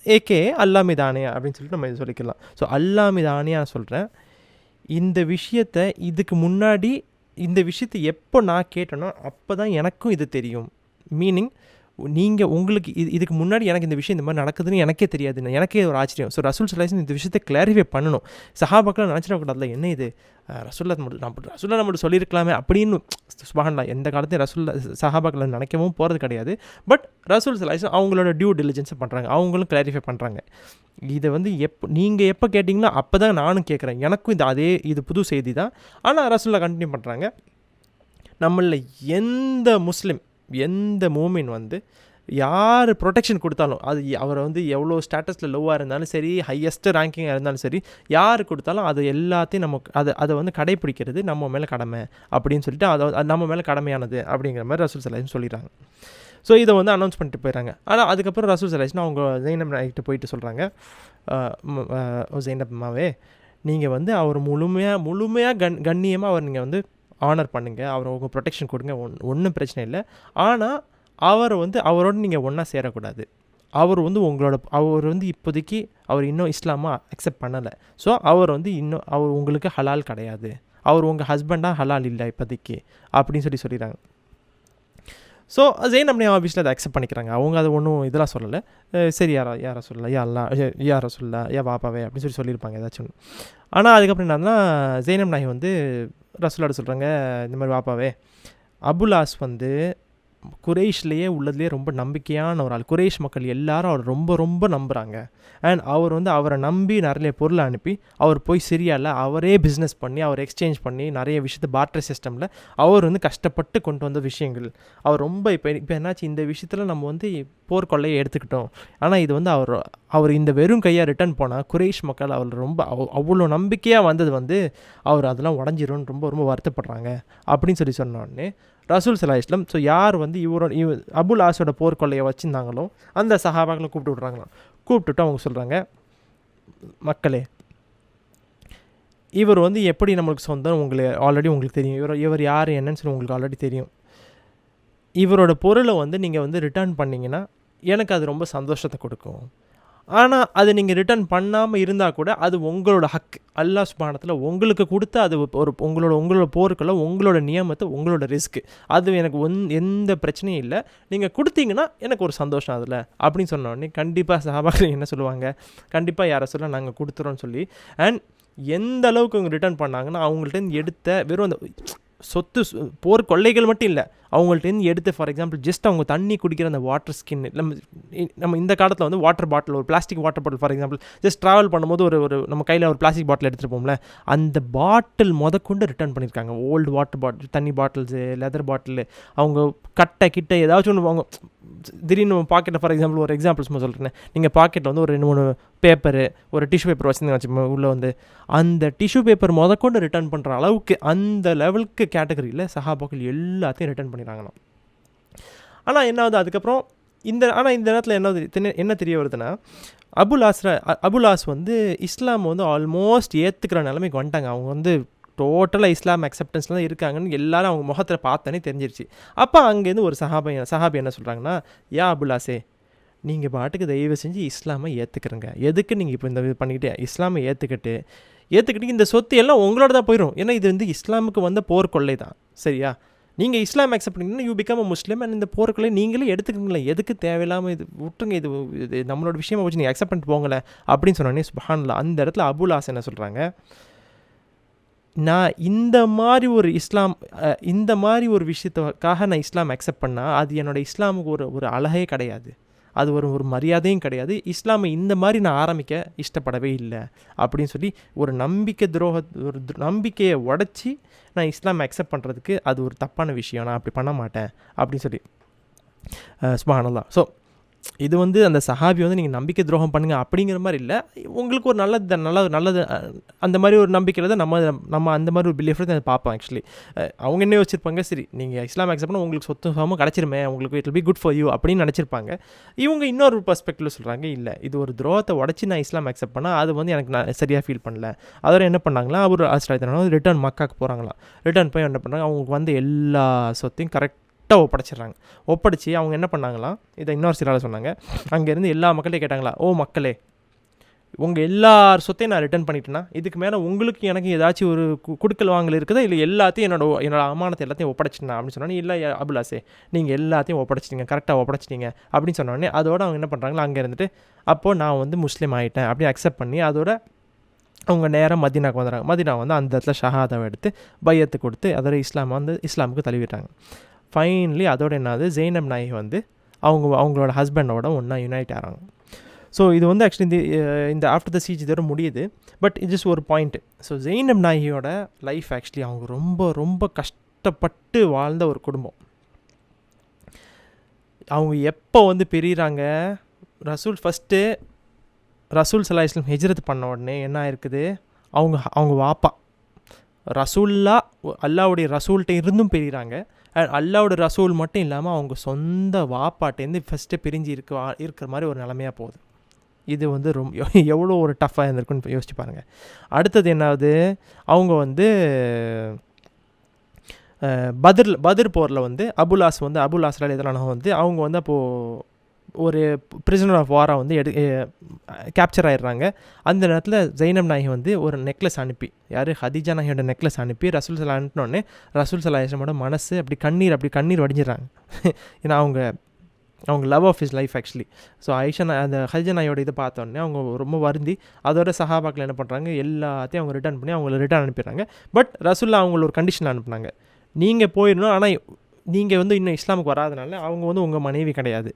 ஏகே அல்லா மீது ஆணையா அப்படின்னு சொல்லிட்டு நம்ம இது சொல்லிக்கலாம். ஸோ அல்லா மீது ஆணையா நான் சொல்கிறேன், இந்த இதுக்கு முன்னாடி இந்த விஷயத்தை எப்போ நான் கேட்டேனோ அப்போ தான் எனக்கும் இது தெரியும். மீனிங் உங்களுக்கு இதுக்கு முன்னாடி எனக்கு இந்த விஷயம் இந்த மாதிரி நடக்குதுன்னு எனக்கே தெரியாதுன்னு எனக்கே ஒரு ஆச்சரியம். ஸோ ரசூல் ஸல்லல்லாஹு அலைஹி வஸல்லம் இந்த விஷயத்தை கிளாரிஃபை பண்ணணும். சஹாபாக்கெல்லாம் நினச்சிடக்கூடாதுல, என்ன இது ரசூல்லா நம்மளுக்கு சொல்லியிருக்கலாமே அப்படின்னு. சுப்ஹானல்லாஹ். எந்த காலத்தையும் சஹாபாக்களை நினைக்கவும் போகிறது கிடையாது. பட் ரசூல் ஸல்லல்லாஹு அலைஹி வஸல்லம் அவங்களோட டியூ டிலிஜென்ஸை பண்ணுறாங்க, அவங்களும் கிளாரிஃபை பண்ணுறாங்க. இதை வந்து நீங்கள் எப்போ கேட்டிங்களோ அப்போ தான் நானும் கேட்குறேன், எனக்கும் இது புது செய்தி தான். ஆனால் ரசூல்லா கண்டினியூ பண்ணுறாங்க, நம்மளில் எந்த முஸ்லீம் எந்த மூமின் வந்து யார் ப்ரொடெக்ஷன் கொடுத்தாலும், அது அவர் வந்து எவ்வளோ ஸ்டேட்டஸில் லோவாக இருந்தாலும் சரி, ஹையஸ்ட்டு ரேங்கிங்காக இருந்தாலும் சரி, யார் கொடுத்தாலும் அது எல்லாத்தையும் நமக்கு அதை வந்து கடைப்பிடிக்கிறது நம்ம மேலே கடமை அப்படின்னு சொல்லிட்டு அதை நம்ம மேலே கடமையானது அப்படிங்கிற மாதிரி ரசூல் ஸல்லல்லாஹு சொல்லிடுறாங்க. ஸோ இதை வந்து அனௌன்ஸ் பண்ணிட்டு போயிடறாங்க. ஆனால் அதுக்கப்புறம் ரசூல் ஸல்லல்லாஹு அவங்க ஜெய்னப் நாய்கிட்ட போயிட்டு சொல்கிறாங்க, ஜெய்னப் அம்மாவே, நீங்கள் வந்து அவர் முழுமையாக கண்ணியமாக அவர் நீங்கள் வந்து ஆனர் பண்ணுங்கள், அவர் உங்கள் ப்ரொடெக்ஷன் கொடுங்க, ஒன்றும் பிரச்சனை இல்லை. ஆனால் அவரோட நீங்கள் ஒன்றா சேரக்கூடாது. அவர் வந்து இப்போதைக்கு அவர் இன்னும் இஸ்லாமா அக்செப்ட் பண்ணலை. ஸோ அவர் உங்களுக்கு ஹலால் கிடையாது, அவர் உங்கள் ஹஸ்பண்டாக ஹலால் இல்லை இப்போதைக்கு அப்படின்னு சொல்லிடுறாங்க. ஸோ ஜெய்னப் நாய் ஆஃபீஸில் அதை அக்செப்ட் பண்ணிக்கிறாங்க. அவங்க அதை ஒன்றும் இதெல்லாம் சொல்லலை. சரி யாரை சொல்லலாம், யாரை சொல்லலாம், வாப்பாவே அப்படின்னு சொல்லியிருப்பாங்க ஏதாச்சும் ஒன்று. ஆனால் அதுக்கப்புறம் என்னன்னா, ஜெய்னப் நாய் வந்து ரசூலோட சொல்கிறாங்க, இந்த மாதிரி வாப்பாவே, அபுல் ஆஸ் வந்து குறைஷ்லேயே உள்ளதுலேயே ரொம்ப நம்பிக்கையான ஒரு ஆள். குறைஷ் மக்கள் எல்லாரும் அவர் ரொம்ப ரொம்ப நம்புகிறாங்க. அண்ட் அவர் வந்து அவரை நம்பி நிறைய பொருளை அனுப்பி அவர் போய் சிரியாவில் அவரே பிஸ்னஸ் பண்ணி அவர் எக்ஸ்சேஞ்ச் பண்ணி நிறைய விஷயத்தை பார்ட்டர் சிஸ்டமில் அவர் வந்து கஷ்டப்பட்டு கொண்டு வந்த விஷயங்கள். அவர் ரொம்ப இப்போ என்னாச்சு, இந்த விஷயத்தில் நம்ம வந்து போர்க்கொள்ளையை எடுத்துக்கிட்டோம். ஆனால் இது வந்து அவர் இந்த வெறும் கையாக ரிட்டர்ன் போனால் குறைஷ் மக்கள் அவர் ரொம்ப அவ்வளோ நம்பிக்கையாக வந்தது வந்து அவர் அதெல்லாம் உடஞ்சிரும்னு ரொம்ப ரொம்ப வருத்தப்படுறாங்க அப்படின்னு சொன்னோடனே ரசூல் ஸல்லல்லாஹு அலைஹி வஸல்லம் ஸோ யார் வந்து அபுல் ஆஸோட போர்க்கொள்ளையை வச்சுருந்தாங்களோ அந்த சஹாபாக்களை கூப்பிட்டு விட்றாங்களாம். கூப்பிட்டுட்டு அவங்க சொல்கிறாங்க, மக்களே, இவர் வந்து எப்படி நம்மளுக்கு சொந்தம் உங்களுக்கு தெரியும், இவர் யார் என்னன்னு சொல்லி உங்களுக்கு ஆல்ரெடி தெரியும். இவரோட பொருளை வந்து நீங்கள் வந்து ரிட்டர்ன் பண்ணிங்கன்னா எனக்கு அது ரொம்ப சந்தோஷத்தை கொடுக்கும். ஆனால் அது நீங்கள் ரிட்டர்ன் பண்ணாமல் இருந்தால் கூட அது உங்களோட ஹக். அல்லாஹ் சுப்ஹானஹு உங்களுக்கு கொடுத்து அது உங்களோட போருக்குள்ள உங்களோட நியமத்தை உங்களோட ரிஸ்க்கு, அது எனக்கு எந்த பிரச்சனையும் இல்லை. நீங்கள் கொடுத்தீங்கன்னா எனக்கு ஒரு சந்தோஷம் அதில் அப்படின்னு சொன்னோடனே கண்டிப்பாக சஹாபாக்கள் என்ன சொல்லுவாங்க, கண்டிப்பாக யாரை சொல்ல நாங்கள் கொடுத்துறோன்னு சொல்லி. அண்ட் எந்த அளவுக்கு அவங்க ரிட்டர்ன் பண்ணாங்கன்னா, அவங்கள்ட்ட எடுத்த வெறும் அந்த சொத்து போர் கொள்ளைகள் மட்டும் இல்லை, அவங்கள்ட்டேருந்து எடுத்து ஃபார் எக்ஸாம்பிள் ஜஸ்ட் அவங்க தண்ணி குடிக்கிற அந்த வாட்டர் ஸ்கின், நம்ம இந்த காலத்தில் வந்து வாட்டர் பாட்டில், ஒரு plastic water bottle for example just travel பண்ணும்போது ஒரு நம்ம கையில் ஒரு பிளாஸ்டிக் பாட்டில் எடுத்துகிட்டு போம்ல, அந்த பாட்டில் முதற்கொண்டு ரிட்டர்ன் பண்ணியிருக்காங்க. ஓல்டு வாட்டர் பாட்டில், தண்ணி பாட்டில்ஸு, லெதர் பாட்டில், அவங்க கிட்ட ஏதாச்சும் ஒன்று அவங்க திடீர்னு பாக்கெட்டில் ஃபார் எக்ஸாம்பிள் ஒரு எக்ஸாம்பிள் சும்மா சொல்கிறேன், நீங்கள் பாக்கெட்டில் வந்து ஒரு 2-3 பேப்பரு, ஒரு டிஷ்யூ பேப்பர் வச்சுருந்தீங்க உள்ளே வந்து அந்த டிஷ்யூ பேப்பர் முதற்கொண்டு ரிட்டர்ன் பண்ணுற அளவுக்கு அந்த லெவலுக்கு கேட்டகரியில் சஹாபாக்கள் எல்லாத்தையும் ரிட்டர்ன் பண்ணிடுறாங்களாம். ஆனால் என்ன ஆகுது அதுக்கப்புறம் இந்த நேரத்தில் என்ன தெரிய வருதுன்னா, அபுல் ஆஸ் வந்து இஸ்லாம் வந்து ஆல்மோஸ்ட் ஏற்றுக்கிற நிலைமைக்கு வந்துட்டாங்க. அவங்க வந்து டோட்டலாக இஸ்லாம் அக்செப்டன்ஸில் தான் இருக்காங்கன்னு எல்லாரும் அவங்க முகத்தில் பார்த்தோன்னே தெரிஞ்சிருச்சு. அப்போ அங்கேருந்து ஒரு சஹாபி என்ன சொல்கிறாங்கன்னா, அபுல் ஆஸே, நீங்கள் பாட்டுக்கு தயவு செஞ்சு இஸ்லாமை ஏற்றுக்கிறங்க. எதுக்கு நீங்கள் இப்போ இந்த இது பண்ணிக்கிட்டு இஸ்லாமை ஏற்றுக்கிட்டு இந்த சொத்து எல்லாம் உங்களோட தான் போயிடும். ஏன்னா இது வந்து இஸ்லாமுக்கு வந்த போர்க்கொள்ளை தான், சரியா? நீங்கள் இஸ்லாம் அக்செப்ட் பண்ணிங்கன்னா you become a Muslim, and இந்த போர்க்கொள்ளை நீங்களே எடுத்துக்கங்களேன். எதுக்கு தேவையில்லாமல் இது விட்டுருங்க, இது நம்மளோட விஷயமா வச்சு நீங்கள் அக்செப்ட் பண்ணிட்டு போங்களேன் அப்படின்னு சொன்னோடனே சுப்ஹானல்லாஹ், அந்த இடத்துல அபுல் ஆஸ் என்ன சொல்கிறாங்க, நான் இந்த மாதிரி ஒரு விஷயத்துக்காக நான் இஸ்லாம் அக்செப்ட் பண்ணால் அது என்னோடய இஸ்லாமுக்கு ஒரு அழகே கிடையாது, அது ஒரு மரியாதையும் கிடையாது. இஸ்லாமை இந்த மாதிரி நான் ஆரம்பிக்க இஷ்டப்படவே இல்லை அப்படின்னு சொல்லி ஒரு நம்பிக்கையை உடச்சி நான் இஸ்லாம் அக்செப்ட் பண்ணுறதுக்கு அது ஒரு தப்பான விஷயம், நான் அப்படி பண்ண மாட்டேன் அப்படின்னு சொல்லி சுப்ஹானல்லாஹ். ஸோ இது வந்து அந்த சஹாபி வந்து நீங்கள் நம்பிக்கை துரோகம் பண்ணுங்கள் அப்படிங்கிற மாதிரி இல்லை, உங்களுக்கு ஒரு நல்லது அந்த மாதிரி ஒரு நம்பிக்கையில் தான் நம்ம அந்த மாதிரி ஒரு பிலீஃபில் தான் பார்ப்போம். ஆக்சுவலி அவங்க என்ன வச்சுருப்பாங்க, சரி நீங்கள் இஸ்லாம் அக்செப்ட் பண்ணால் உங்களுக்கு சொத்து சுகமும் கிடச்சிருமே, உங்களுக்கு it will be good for you அப்படின்னு நினச்சிருப்பாங்க. இவங்க இன்னொரு பர்ஸ்பெக்டிவில் சொல்கிறாங்க, இல்லை இது ஒரு துரோகத்தை உடச்சி நான் இஸ்லாம் அக்செப்ட் பண்ணால் அது வந்து எனக்கு நான் சரியாக ஃபீல் பண்ணல. அதோட என்ன பண்ணாங்களா, அவர் ரிட்டர்ன் மக்காவுக்கு போகிறாங்களாம். ரிட்டர்ன் போய் என்ன பண்ணுறாங்க, அவங்களுக்கு வந்து எல்லா சொத்தையும் கரெக்டாக ஒப்படைச்சி அவங்க என்ன பண்ணாங்களாம், இதை இன்னொரு சிலால் சொன்னாங்க, அங்கேருந்து எல்லா மக்களையும் கேட்டாங்களா, ஓ மக்களே, உங்கள் எல்லார் சொத்தையும் நான் ரிட்டர்ன் பண்ணிட்டேன்னா இதுக்கு மேலே உங்களுக்கு எனக்கு ஏதாச்சும் ஒரு குடுக்கல் வாங்கல் இருக்குதா, இல்லை எல்லாத்தையும் என்னோட அமானத்தை எல்லாத்தையும் ஒப்படைச்சிட்டேன் அப்படின்னு சொன்னோன்னே, இல்லை அபுல் ஆஸே நீங்கள் எல்லாத்தையும் ஒப்படைச்சிட்டிங்க, கரெக்டாக ஒப்படைச்சிட்டிங்க அப்படின்னு சொன்னோடனே அதோட அவங்க என்ன பண்ணுறாங்களா, அங்கே இருந்துட்டு அப்போது நான் வந்து முஸ்லீம் ஆகிட்டேன் அப்படின்னு அக்செப்ட் பண்ணி அதோட அவங்க நேராக மதீனாவுக்கு வந்துடுறாங்க. மதீனா வந்து அந்த இடத்துல ஷஹாதாவை எடுத்து பையத்து கொடுத்து அதோட இஸ்லாமுக்கு தழுவிட்டாங்க. ஃபைனலி அதோட என்னது, ஜெய்னப் நாயகி வந்து அவங்களோட ஹஸ்பண்டோட ஒன்றா யுனைட் ஆகிறாங்க. ஸோ இது வந்து ஆக்சுவலி இந்த ஆஃப்டர் த சீஜ் இதோட முடியுது. பட் இது ஜஸ்ட் ஒரு பாயிண்ட்டு. ஸோ ஜெய்னப் நாயகியோட லைஃப் ஆக்சுவலி அவங்க ரொம்ப ரொம்ப கஷ்டப்பட்டு வாழ்ந்த ஒரு குடும்பம். அவங்க எப்போ வந்து பிரிகிறாங்க, ரசூல் ஃபஸ்ட்டு ரசூல் ஸல்லல்லாஹு அலைஹி வஸல்லம் ஹிஜ்ரத் பண்ண உடனே என்ன ஆயிருக்குது, அவங்க வாப்பா ரசூல்லா அல்லாவுடைய ரசூல்கிட்ட இருந்தும் பிரிகிறாங்க. அண்ட் அல்லாவோட ரசூல் மட்டும் இல்லாமல் அவங்க சொந்த வாப்பாட்டேருந்து ஃபஸ்ட்டு பிரிஞ்சு இருக்கிற மாதிரி ஒரு நிலமையாக போகுது. இது வந்து ரொம்ப எவ்வளோ ஒரு டஃப்பாக இருந்திருக்குன்னு யோசிச்சு பாருங்கள். அடுத்தது என்னாவது, அவங்க வந்து பத்ர் போரில் வந்து அபுலாஸ் ரலியல்லாஹு வந்து அவங்க வந்து அப்போது ஒரு பிரிசனர் ஆஃப் வாராக வந்து கேப்சர் ஆகிடுறாங்க. அந்த நேரத்தில் ஜைனப் நாயகி வந்து ஒரு நெக்லஸ் அனுப்பி, யார் ஹதீஜா நாயகியோட நெக்லஸ் அனுப்பி ரசூல் ஸல்லல்லாஹு அனுப்பினோடனே ரசூல் ஸல்லல்லாஹு அலைஹி வஸல்லமோட மனசு அப்படி கண்ணீர் வடிஞ்சிடறாங்க. ஏன்னா அவங்க love of his life actually. So அந்த ஹதீஜா நாயோட இதை பார்த்தோன்னே அவங்க ரொம்ப வருந்தி அதோட சஹாபாக்கள் என்ன பண்ணுறாங்க, எல்லாத்தையும் அவங்க ரிட்டர்ன் பண்ணி அவங்கள ரிட்டர்ன் அனுப்பிடுறாங்க. பட் ரசூல்லா அவங்கள ஒரு கண்டிஷன் அனுப்புனாங்க, நீங்கள் போயிடணும், ஆனால் நீங்கள் வந்து இன்னும் இஸ்லாமுக்கு வராதனால அவங்க வந்து உங்கள் மனைவி கிடையாது,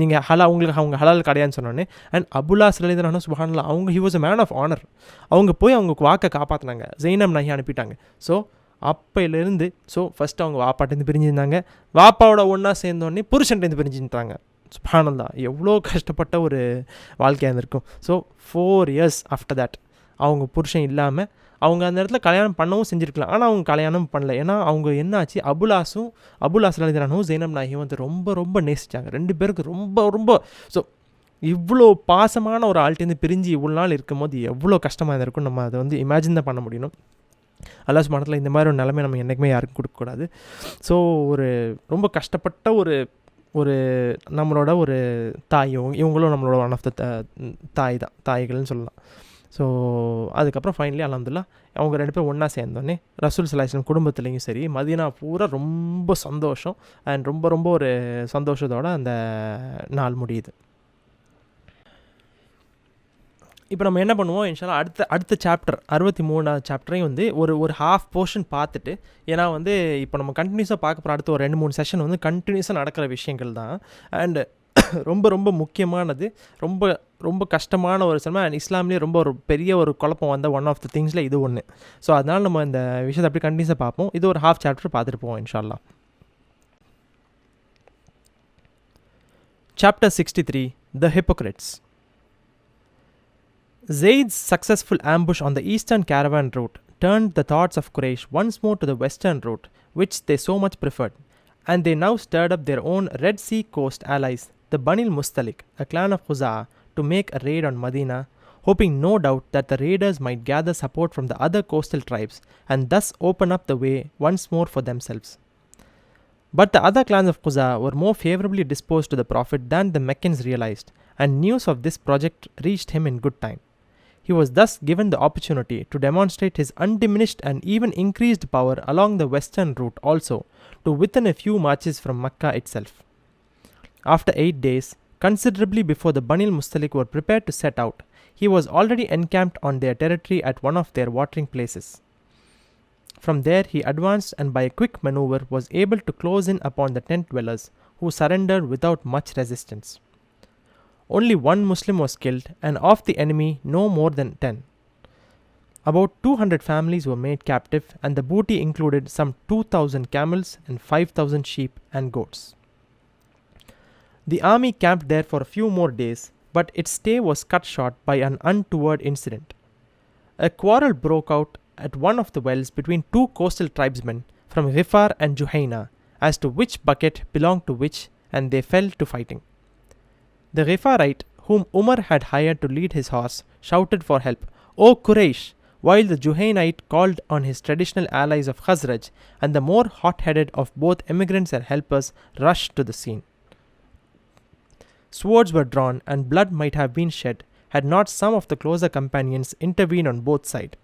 நீங்கள் உங்களுக்கு அவங்க ஹலால் கிடையாதுன்னு சொன்னோன்னே. அண்ட் அபுலாஸ் ரலியல்லாஹு அன்ஹு சுப்ஹானல்லாஹ், அவங்க he was a man of honour. அவங்க போய் அவங்க வாக்கை காப்பாற்றினாங்க, ஜைனப் நாயகி அனுப்பிட்டாங்க. ஸோ அப்போலேருந்து ஃபஸ்ட்டு அவங்க வாப்பாட்டேருந்து பிரிஞ்சிருந்தாங்க, வாப்பாவோட ஒன்றா சேர்ந்தோடனே புருஷன்ட்டேருந்து பிரிஞ்சுட்டாங்க. சுப்ஹானல்லாஹ், எவ்வளோ கஷ்டப்பட்ட ஒரு வாழ்க்கையாக இருந்திருக்கும். 4 years ஆஃப்டர் தேட் அவங்க புருஷன் இல்லாமல் அவங்க அந்த இடத்துல கல்யாணம் பண்ணவும் செஞ்சுருக்கலாம், ஆனால் அவங்க கல்யாணம் பண்ணல. ஏன்னா அவங்க என்னாச்சு, அபுலாஸ் ரலியல்லாஹு அன்ஹு ஜைனப் நாயகி வந்து ரொம்ப ரொம்ப நேசித்தாங்க, 2 பேருக்கு ரொம்ப ரொம்ப. ஸோ இவ்வளோ பாசமான ஒரு ஆள்கிட்டேருந்து பிரிஞ்சு இவ்வளோ நாள் இருக்கும் போது எவ்வளோ கஷ்டமாக இருந்திருக்கும், நம்ம அதை வந்து இமேஜின் தான் பண்ண முடியணும். அல்லாஹ் சுப்ஹானஹு இந்த மாதிரி ஒரு நிலைமை நம்ம என்றைக்குமே யாருக்கும் கொடுக்கக்கூடாது. ஸோ ஒரு ரொம்ப கஷ்டப்பட்ட ஒரு நம்மளோட ஒரு இவங்களும் நம்மளோட ஒன் ஆஃப் த தாய்கள்னு சொல்லலாம். ஸோ அதுக்கப்புறம் ஃபைனலி அல்ஹம்துலில்லாஹ் அவங்க 2 பேரும் ஒன்றா சேர்ந்தோடனே ரசூல் ஸல்லல்லாஹு அலைஹி வஸல்லம் குடும்பத்துலேயும் சரி, மதீனா பூரா ரொம்ப சந்தோஷம் அண்ட் ரொம்ப ரொம்ப ஒரு சந்தோஷத்தோடு அந்த நாள் முடியுது. இப்போ நம்ம என்ன பண்ணுவோம், இன்ஷால்லா அடுத்த சாப்டர் 63வது சாப்டரையும் வந்து ஒரு ஹாஃப் போர்ஷன் பார்த்துட்டு, ஏன்னா வந்து இப்போ நம்ம கண்டினியூஸாக பார்க்க போகிற அடுத்த ஒரு 2-3 செஷன் வந்து கண்டினியூஸாக நடக்கிற விஷயங்கள் தான். அண்டு ரொம்ப ரொம்ப முக்கியமானது, ரொம்ப ரொம்ப கஷ்டமான ஒரு சினிமா அண்ட் இஸ்லாம்லேயே ரொம்ப ஒரு பெரிய ஒரு குழப்பம் வந்த ஒன் ஆஃப் த திங்ஸில் இது ஒன்று. ஸோ அதனால் நம்ம இந்த விஷயத்தை அப்படி கண்டினியூஸாக பார்ப்போம். இது ஒரு ஹாஃப் சாப்டர் பார்த்துட்டு போவோம் இன்ஷால்லா. Chapter 63, The Hypocrites. Zayd's successful ambush on the eastern caravan route turned the thoughts of Quraysh once more to the western route, which they so much preferred, and they now stirred up their own Red Sea coast allies, the Bani al-Mustalik, a clan of Khuza'ah, to make a raid on Medina, hoping no doubt that the raiders might gather support from the other coastal tribes and thus open up the way once more for themselves. But the other clans of Khuza'ah were more favorably disposed to the Prophet than the Meccans realized, and news of this project reached him in good time. He was thus given the opportunity to demonstrate his undiminished and even increased power along the western route also, to within a few marches from Makkah itself. After 8 days, considerably before the Bani al-Mustalik were prepared to set out, he was already encamped on their territory at one of their watering places. From there he advanced and by a quick maneuver was able to close in upon the tent dwellers, who surrendered without much resistance. Only one Muslim was killed, and of the enemy no more than 10. About 200 families were made captive, and the booty included some 2,000 camels and 5,000 sheep and goats. The army camped there for a few more days, but its stay was cut short by an untoward incident. A quarrel broke out at one of the wells between 2 coastal tribesmen from Ghifar and Juhayna as to which bucket belonged to which, and they fell to fighting. The Ghifarite, whom Umar had hired to lead his horse, shouted for help, "O Quraysh!" while the Juhaynite called on his traditional allies of Khazraj, and the more hot-headed of both emigrants and helpers rushed to the scene. Swords were drawn, and blood might have been shed had not some of the closer companions intervened on both sides.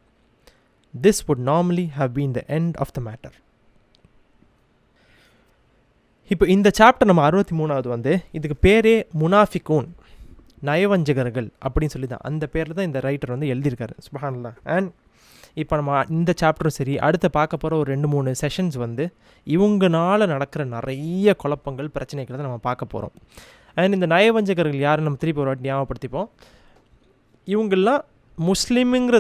This would normally have been the end of the matter. இப்போ இந்த chapter நம்ம 63வது வந்து இதுக்கு பேரே முனாஃபிகூன், நயவஞ்சகர்கள் அப்படின்னு சொல்லி தான், அந்த பேரில் தான் இந்த ரைட்டர் வந்து எழுதியிருக்காரு. சுப்ஹானல்லாஹ். அண்ட் இப்போ நம்ம இந்த சாப்டரும் சரி, அடுத்து பார்க்க போகிற ஒரு 2-3 செஷன்ஸ் வந்து இவங்கனால நடக்கிற நிறைய குழப்பங்கள், பிரச்சனைகளை தான் நம்ம பார்க்க போகிறோம். அண்ட் இந்த நயவஞ்சகர்கள் யாருன்னு நம்ம திருப்பி ஒரு வாட்டி ஞாபகப்படுத்திப்போம். இவங்கெல்லாம் முஸ்லீமுங்கிற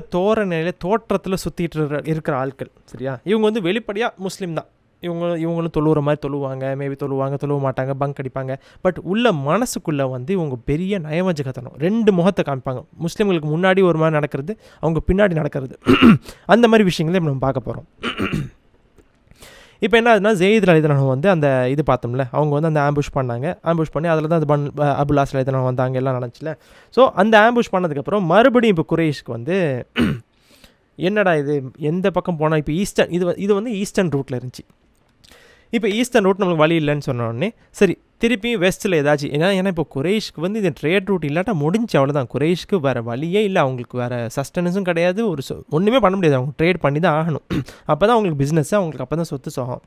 தோற்றத்தில் சுற்றிட்டு இருக்கிற ஆட்கள், சரியா? இவங்க வந்து வெளிப்படையாக முஸ்லீம் தான், இவங்களும் தொழுகிற மாதிரி தொழுவாங்க, மேபி தொழுவ மாட்டாங்க, பங்க் அடிப்பாங்க. பட் உள்ள மனசுக்குள்ளே வந்து இவங்க பெரிய நயவஞ்சகத்தனம், 2 முகத்தை காமிப்பாங்க. முஸ்லீம்களுக்கு முன்னாடி ஒரு மாதிரி நடக்கிறது, அவங்க பின்னாடி நடக்கிறது. அந்த மாதிரி விஷயங்களே நம்ம பார்க்க போகிறோம். இப்போ என்ன ஆகுதுன்னா, ஜெயித் ரலியல்லாஹு வந்து அந்த இது பார்த்தோம்ல, அவங்க வந்து அந்த ஆம்புஷ் பண்ணாங்க. ஆம்புஷ் பண்ணி அதில் தான் அது அபுல் ஆஸ் ரலியல்லாஹு வந்தாங்க, எல்லாம் நடந்துச்சுல. ஸோ அந்த ஆம்புஷ் பண்ணதுக்கப்புறம் மறுபடியும் இப்போ குறைஷ்க்கு வந்து என்னடா இது, எந்த பக்கம் போனால் இப்போ ஈஸ்டர்ன் இது வந்து ஈஸ்டர்ன் ரூட்டில் இருந்துச்சு. இப்போ ஈஸ்டர்ன் ரூட் நம்மளுக்கு வழி இல்லைன்னு சொன்னோடனே சரி திருப்பியும் வெஸ்ட்டில் ஏதாச்சும், ஏன்னா இப்போ குறைஷ்க்கு வந்து இந்த ட்ரேட் ரூட் இல்லாட்டா முடிஞ்சு, அவ்வளோதான். குறைஷ்க்கு வேறு வழியே இல்லை, அவங்களுக்கு வேறு சஸ்டனன்ஸும் கிடையாது, ஒன்றுமே பண்ண முடியாது, அவங்க ட்ரேட் பண்ணி தான் ஆகணும். அப்போ தான் அவங்களுக்கு பிஸ்னஸ்ஸு, அவங்களுக்கு அப்போ தான் சொத்து சோகம்.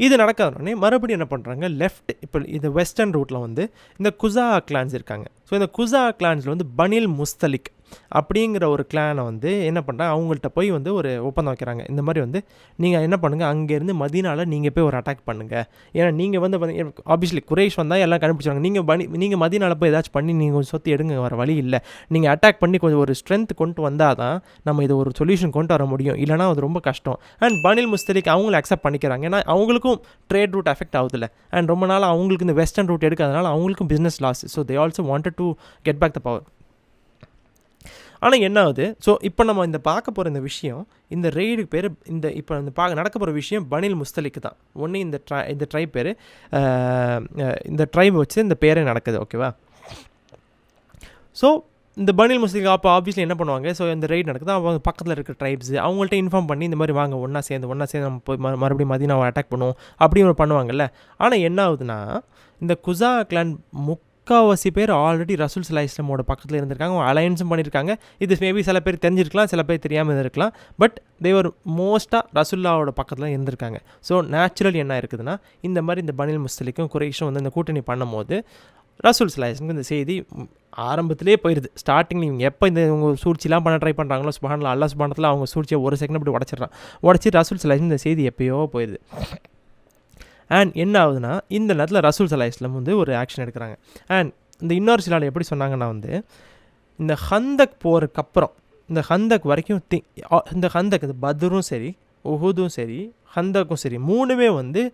இது நடக்காதோடனே மறுபடியும் என்ன பண்ணுறாங்க, லெஃப்ட் இப்போ இந்த வெஸ்டர்ன் ரூட்டில் வந்து இந்த குசா கிளான்ஸ் இருக்காங்க. ஸோ இந்த குசா கிளான்ஸில் வந்து பனில் முஸ்தலிக் அப்படிங்கிற ஒரு கிளானை வந்து என்ன பண்ணுறாங்க, அவங்கள்ட்ட போய் வந்து ஒரு ஒப்பந்தம் வைக்கிறாங்க. இந்த மாதிரி வந்து நீங்கள் என்ன பண்ணுங்கள், அங்கேருந்து மதீனாவில் நீங்கள் போய் ஒரு அட்டாக் பண்ணுங்கள். ஏன்னா நீங்கள் வந்து ஆப்வியஸ்லி குறைஷ் வந்தால் எல்லாம் கண்டுபிடிச்சாங்க, நீங்கள் மதீனாவில் போய் ஏதாச்சும் பண்ணி நீங்கள் கொஞ்சம் சொத்து எடுங்க, வர வழி இல்லை. நீங்கள் அட்டாக் பண்ணி கொஞ்சம் ஒரு ஸ்ட்ரென்த் கொண்டு வந்தால் தான் நம்ம இது ஒரு சொல்யூஷன் கொண்டு வர முடியும், இல்லைனா அது ரொம்ப கஷ்டம். அண்ட் பனில் முஸ்தலிக் அவங்களும் அக்செப்ட் பண்ணிக்கிறாங்க, ஏன்னா அவங்களுக்கும் ட்ரேட் ரூட் அஃபெக்ட் ஆகுதில்ல. அண்ட் ரொம்ப நாள் அவங்களுக்கு இந்த வெஸ்டர்ன் ரூட் எடுக்காதனால அவங்களுக்கும் business loss. So they also wanted to get back the power. ஆனால் என்ன ஆகுது, ஸோ இப்போ நம்ம இந்த பார்க்க போகிற இந்த விஷயம், இந்த ரெய்டுக்கு பேர், இந்த இப்போ இந்த நடக்க போகிற விஷயம் பனில் முஸ்தலிக்கு தான். ஒன்று இந்த ட்ரைப் பேர், இந்த ட்ரைப் வச்சு இந்த பேரே நடக்குது, ஓகேவா. ஸோ இந்த பனில் முஸ்தலிக் அப்போ ஆப்வியஸ்லி என்ன பண்ணுவாங்க, ஸோ இந்த ரெய்டு நடக்குது, அவங்க பக்கத்தில் இருக்கிற ட்ரைப்ஸ் அவங்கள்ட்ட இன்ஃபார்ம் பண்ணி இந்த மாதிரி வாங்க ஒன்றா சேர்ந்து நம்ம போய் மறுபடியும் மதீனாவை அட்டாக் பண்ணுவோம் அப்படின்னு பண்ணுவாங்கல்ல. ஆனால் என்ன ஆகுதுன்னா, இந்த குசா கிளான் முக்கால்வாசி பேர் ஆல்ரெடி ரசூல் ஸல்லல்லாஹு அலைஹி வஸல்லமோட பக்கத்தில் இருந்திருக்காங்க, அவங்க அலையன்ஸும் பண்ணியிருக்காங்க. இது மேபி சில பேர் தெரிஞ்சிருக்கலாம், சில பேர் தெரியாமல் இருந்திருக்கலாம். பட் தேவர் மோஸ்ட்டாக ரசூல்லாவோட பக்கத்தில் இருந்திருக்காங்க. ஸோ நேச்சுரல் என்ன இருக்குதுன்னா, இந்த மாதிரி இந்த பனில் முஸ்தலிக்கும் குறைஷும் வந்து இந்த கூட்டணி பண்ணும்போது ரசூல் ஸல்லல்லாஹு அலைஹி வஸல்லம் இந்த செய்தி ஆரம்பத்திலே போயிடுது. ஸ்டார்டிங்கில் இவங்க எப்போ இவங்க சூழ்ச்சிலாம் பண்ண ட்ரை பண்ணுறாங்களோ, சுப்ஹானல்லாஹ், அல்லாஹ் சுப்ஹானஹு அவங்க சூழ்ச்சியை ஒரு செகண்ட் அப்படி உடச்சி ரசூல் ஸல்லல்லாஹு அலைஹி வஸல்லம் இந்த செய்தி எப்போயோ போயிடுது. அண்ட் என்ன ஆகுதுன்னா, இந்த நேரத்தில் ரசூல் ஸல்லல்லாஹு அலைஹி வஸல்லம் வந்து ஒரு ஆக்ஷன் எடுக்கிறாங்க. அண்ட் இந்த இன்னொரு சில எப்படி சொன்னாங்கன்னா வந்து, இந்த ஹந்தக் போகிறதுக்கப்புறம் இந்த ஹந்தக் வரைக்கும் இந்த ஹந்தக், இந்த பத்ரும் சரி, உஹுதும் சரி, ஹந்தக்கும் சரி, மூணுமே வந்து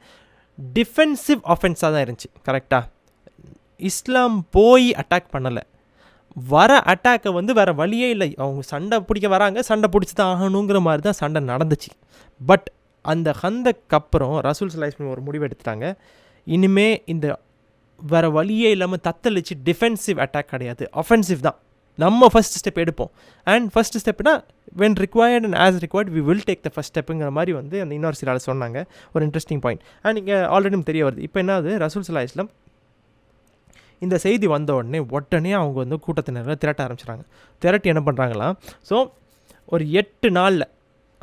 டிஃபென்சிவ் ஆஃபென்ஸாக தான் இருந்துச்சு. கரெக்டாக இஸ்லாம் போய் அட்டாக் பண்ணலை, வர அட்டாக்கை வந்து வேறு வழியே இல்லை, அவங்க சண்டை பிடிக்க வராங்க, சண்டை பிடிச்சி தான் ஆகணுங்கிற மாதிரி தான் சண்டை நடந்துச்சு. பட் அந்த ஹந்தக்கு அப்புறம் ரசூல் ஸல்லல்லாஹு அலைஹி வஸல்லம் ஒரு முடிவு எடுத்துட்டாங்க, இனிமே இந்த வேறு வழியே இல்லாமல் தத்தளிச்சு டிஃபென்சிவ் அட்டாக் கிடையாது, அஃபென்சிவ் தான், நம்ம ஃபஸ்ட் ஸ்டெப் எடுப்போம். அண்ட் ஃபஸ்ட் ஸ்டெப்னா when required and as required we will take the first ஸ்டெப்புங்கிற மாதிரி வந்து அந்த இன்னொரு சில சொன்னாங்க. ஒரு இன்ட்ரெஸ்டிங் பாயிண்ட். அண்ட் இங்கே ஆல்ரெடி தெரிய வருது. இப்போ என்ன ஆகுது, ரசூல் ஸல்லல்லாஹு அலைஹி வஸல்லம் இந்த செய்தி வந்த உடனே அவங்க வந்து கூட்டத்தினரில் திரட்ட ஆரம்பிச்சிடுறாங்க. திரட்டி என்ன பண்ணுறாங்களா, ஸோ ஒரு 8 நாளில்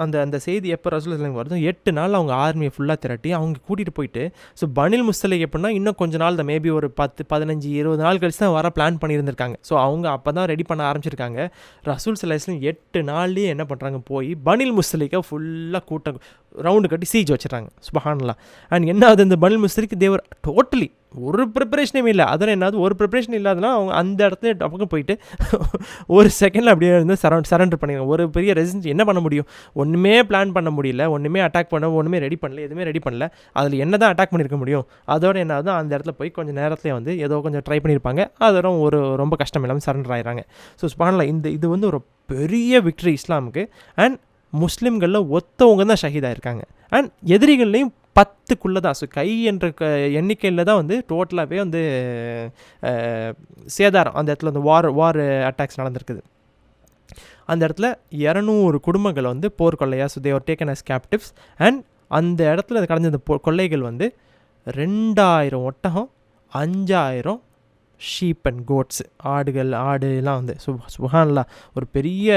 அந்த செய்தி எப்போ ரசூல் ஸல்லல்லாஹு வருது, 8 நாள் அவங்க ஆர்மியை ஃபுல்லாக திரட்டி அவங்க கூட்டிகிட்டு போயிட்டு, ஸோ பனில் முஸ்தலிக் எப்படின்னா இன்னும் கொஞ்சம் நாள் தான், மேபி ஒரு 10, 15, 20 நாள் கழிச்சு தான் வர பிளான் பண்ணியிருந்திருக்காங்க. ஸோ அவங்க அப்போ தான் ரெடி பண்ண ஆரம்பிச்சிருக்காங்க. ரசூல் ஸல்லல்லாஹு அலைஹி வஸல்லம் 8 நாள்லேயே என்ன பண்ணுறாங்க, போய் பனில் முஸ்தலிக்கை ஃபுல்லாக கூட்டம் ரவுண்டு கட்டி சீஜ் வச்சுறாங்க. சுப்ஹானல்லாஹ். அண்ட் என்ன ஆகுது, இந்த பனில் முஸ்தலிக் தேவர் டோட்டலி ஒரு ப்ரிப்பரேஷனுமே இல்லை. அதில் என்னது, ஒரு ப்ரிப்பரேஷன் இல்லாதனா அவங்க அந்த இடத்துல டப்புக்கு போயிட்டு ஒரு செகண்டில் அப்படியே வந்து சரண்டர் பண்ணிடுறாங்க. ஒரு பெரிய ரெசிஸ்டன்ஸ் என்ன பண்ண முடியும், ஒன்றுமே பிளான் பண்ண முடியல, ஒன்றுமே அட்டாக் பண்ண, ஒன்றுமே ரெடி பண்ணல, எதுவுமே ரெடி பண்ணல. அதில் என்ன தான் அட்டாக் பண்ணியிருக்க முடியும். அதோட என்ன ஆகுது, அந்த இடத்துல போய் கொஞ்சம் நேரத்தில் வந்து ஏதோ கொஞ்சம் ட்ரை பண்ணியிருப்பாங்க, அதோட ரொம்ப கஷ்டம் இல்லாமல் சரண்டர் ஆகிறாங்க. ஸோ சுப்ஹானல்லாஹ், இது வந்து ஒரு பெரிய விக்டரி இஸ்லாமுக்கு. அண்ட் முஸ்லீம்களில் ஒத்தவங்க தான் ஷஹீதாயிருக்காங்க. அண்ட் எதிரிகள்லையும் 10க்குள்ளே தான், ஸோ கை என்ற எண்ணிக்கையில் தான் வந்து டோட்டலாகவே வந்து சேதாரம் அந்த இடத்துல வந்து வார் அட்டாக்ஸ் நடந்திருக்குது. அந்த இடத்துல 200 குடும்பங்கள் வந்து போர்க்கொள்ளையாக, so they were taken as captives. And அந்த இடத்துல கடந்த இந்த கொள்ளைகள் வந்து 2000 ஒட்டகம், 5000 ஷீப் அண்ட் கோட்ஸு, ஆடுலாம் வந்து சுப்ஹானல்லாஹ் ஒரு பெரிய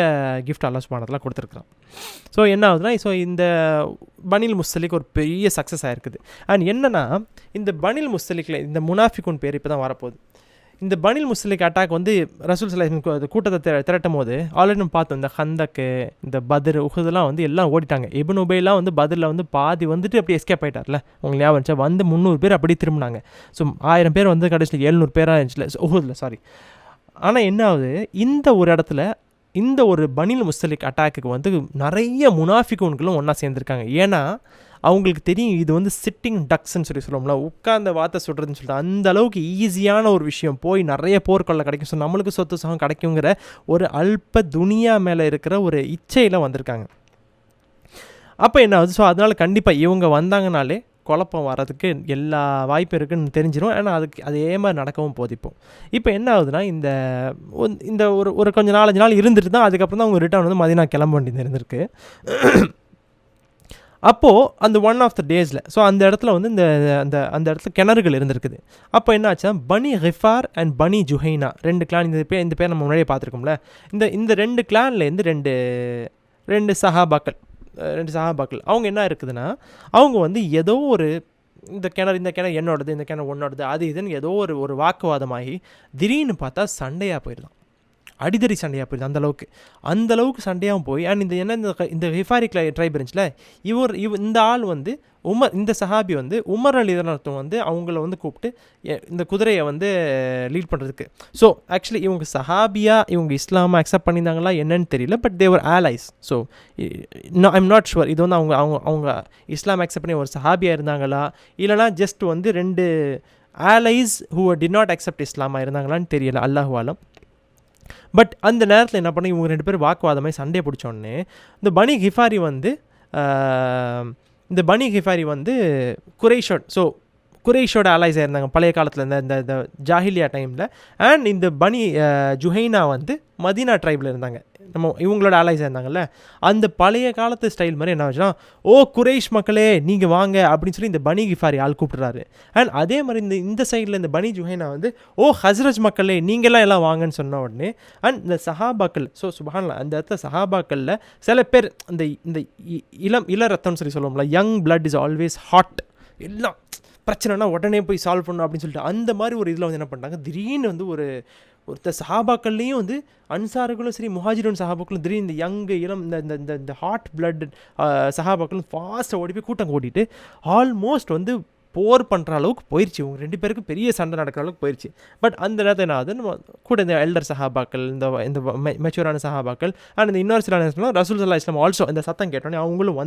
கிஃப்ட் அல்லாஹ் சுப்ஹானஹு கொடுத்துருக்குறான். ஸோ என்ன ஆகுதுன்னா, ஸோ இந்த பனில் முஸ்தலிக் ஒரு பெரிய சக்ஸஸ் ஆகிருக்குது. அண்ட் என்னென்னா, இந்த பனில் முஸ்தலிக்கில் இந்த முனாஃபிகுன் பேர் இப்போ தான் வரப்போகுது. இந்த பனில் முஸ்தலிக் அட்டாக் வந்து ரசூல் ஸல்லல்லாஹு அலைஹி வஸல்லம் கூட்டத்தை திரட்டும் போது ஆல்ரெடி நம்ம பார்த்தோம், இந்த ஹந்தக்கு, இந்த பத்ர், உஹுதெல்லாம் வந்து எல்லாம் ஓடிட்டாங்க. இப்னு உபைலாம் வந்து பத்ரில் வந்து பாதி வந்துட்டு அப்படி எஸ்கேப் ஆகிட்டார்ல, உங்களுக்கு ஞாபகம் இருந்துச்சா, வந்து 300 பேர் அப்படி திரும்பினாங்க. ஸோ 1000 பேர் வந்து கடைசியில் 700 பேராக இருந்துச்சுல உஹுதில், சாரி. ஆனால் என்ன ஆகுது, இந்த ஒரு இடத்துல இந்த ஒரு பனில் முஸ்தலிக் அட்டாக்குக்கு வந்து நிறைய முனாஃபிகூன்களும் ஒன்றா சேர்ந்துருக்காங்க. ஏன்னா அவங்களுக்கு தெரியும் இது வந்து சிட்டிங் டக்ஸ்ன்னு சொல்லுவோம்ல, உட்கார்ந்த வார்த்தை சொல்கிறதுன்னு சொல்லிட்டு அந்த அளவுக்கு ஈஸியான ஒரு விஷயம், போய் நிறைய போர்க்கொள்ள கிடைக்கும், ஸோ நம்மளுக்கு சொத்து சுகம் கிடைக்குங்கிற ஒரு அல்ப துனியா மேலே இருக்கிற ஒரு இச்சையில் வந்திருக்காங்க. அப்போ என்ன ஆகுது, ஸோ அதனால் கண்டிப்பாக இவங்க வந்தாங்கனாலே குழப்பம் வர்றதுக்கு எல்லா வாய்ப்பும் இருக்குதுன்னு தெரிஞ்சிடும். ஆனால் அதுக்கு அதே மாதிரி நடக்கவும் போதிப்போம். இப்போ என்ன ஆகுதுன்னா, இந்த ஒரு கொஞ்சம் 4-5 நாள் இருந்துட்டு தான் அதுக்கப்புறம் தான் அவங்க ரிட்டர்ன் வந்து மதீனா கிளம்ப வேண்டியது இருந்திருக்கு. அப்போது அந்த ஒன் ஆஃப் த டேஸில் ஸோ அந்த இடத்துல வந்து அந்த இடத்துல கிணறுகள் இருந்திருக்குது. அப்போ என்ன ஆச்சுன்னா, பனி ஹிஃபார் அண்ட் பனி ஜுஹைனா 2 கிளான், இந்த பேர் நம்ம முன்னாடியே பார்த்துருக்கோம்ல. இந்த 2 கிளான்லேருந்து ரெண்டு சஹாபாக்கள் அவங்க என்ன இருக்குதுன்னா, அவங்க வந்து ஏதோ ஒரு இந்த கிணறு என்னோடது, இந்த கிணறு உன்னோடது, அது இதுன்னு ஏதோ ஒரு வாக்குவாதமாகி திடீர்னு பார்த்தா சண்டையாக போயிடலாம், அடிதடி சண்டையாக போயிடுது. அந்தளவுக்கு சண்டையாகவும் போய் அண்ட் இந்த ஹிஃபாரி ட்ரைப் இருந்துச்சுல, இந்த ஆள் வந்து இந்த சஹாபி வந்து உமர் அலிதனத்தும் வந்து அவங்கள வந்து கூப்பிட்டு இந்த குதிரையை வந்து லீட் பண்ணுறதுக்கு. ஸோ ஆக்சுவலி இவங்க சஹாபியாக இவங்க இஸ்லாமை அக்செப்ட் பண்ணியிருந்தாங்களா என்னன்னு தெரியல, but they were allies. So I'm not sure இது வந்து அவங்க இஸ்லாம் அக்செப்ட் பண்ணி ஒரு சஹாபியாக இருந்தாங்களா, இல்லைனா ஜஸ்ட் வந்து 2 allies who did not accept இஸ்லாமாக இருந்தாங்களான்னு தெரியல, அல்லாஹு ஆலம். பட் அந்த நேரத்தில் என்ன பண்ணி இவங்க 2 பேர் வாக்குவாதமாக சண்டையை பிடிச்சோடனே இந்த பனி ஹிஃபாரி வந்து குரைஷோட அலைஸாக இருந்தாங்க பழைய காலத்தில், இந்த ஜாஹிலியா டைமில். அண்ட் இந்த பனி ஜுஹைனா வந்து மதீனா ட்ரைபில் இருந்தாங்க, இவங்களோட அலைஸாக இருந்தாங்கல்ல. அந்த பழைய காலத்து ஸ்டைல் மாதிரி என்ன ஆச்சுன்னா, ஓ குரைஷ் மக்களே நீங்கள் வாங்க அப்படின்னு சொல்லி இந்த பனி கிஃபாரி ஆள் கூப்பிட்றாரு. அண்ட் அதே மாதிரி இந்த சைடில் இந்த பனி ஜுஹைனா வந்து ஓ ஹஸ்ரஜ் மக்களே எல்லாம் வாங்கன்னு சொன்ன உடனே அண்ட் இந்த சஹாபாக்கள், ஸோ சுபஹானல்லாஹ் அந்த இடத்துல சஹாபாக்களில் சில பேர் இந்த இள ரத்தம்னு சொல்லுவோம்ல, young blood is always hot, எல்லாம் பிரச்சனைனா உடனே போய் சால்வ் பண்ணணும் அப்படின்னு சொல்லிட்டு அந்த மாதிரி ஒரு இதில் வந்து என்ன பண்ணுறாங்க, திடீர்னு வந்து ஒருத்தர் சஹாபாக்கள்லேயும் வந்து அன்சார்களும் சரி முஹாஜிரும் சஹாபாக்களும் திடீர்னு இந்த இளம் இந்த ஹாட் பிளட் சஹாபாக்களும் ஃபாஸ்ட்டாக ஓடி போய் கூட்டம் கூட்டிகிட்டு ஆல்மோஸ்ட் வந்து போர் பண்ணுற அளவுக்கு போயிடுச்சு. இவங்க 2 பேருக்கும் பெரிய சண்டை நடக்கிற அளவுக்கு போயிடுச்சு. பட் அந்த நேரத்தில் என்ன ஆகுது, நம்ம கூட இந்த எல்டர் சஹாபாக்கள், இந்த மெச்சூரான சஹாபாக்கள் அண்ட் இந்த இன்னொரு சில ரசூல் ஸல்லல்லாஹு அலைஹி வஸல்லம் ஆல்சோ இந்த சத்தம் கேட்டோன்னே அவங்களும்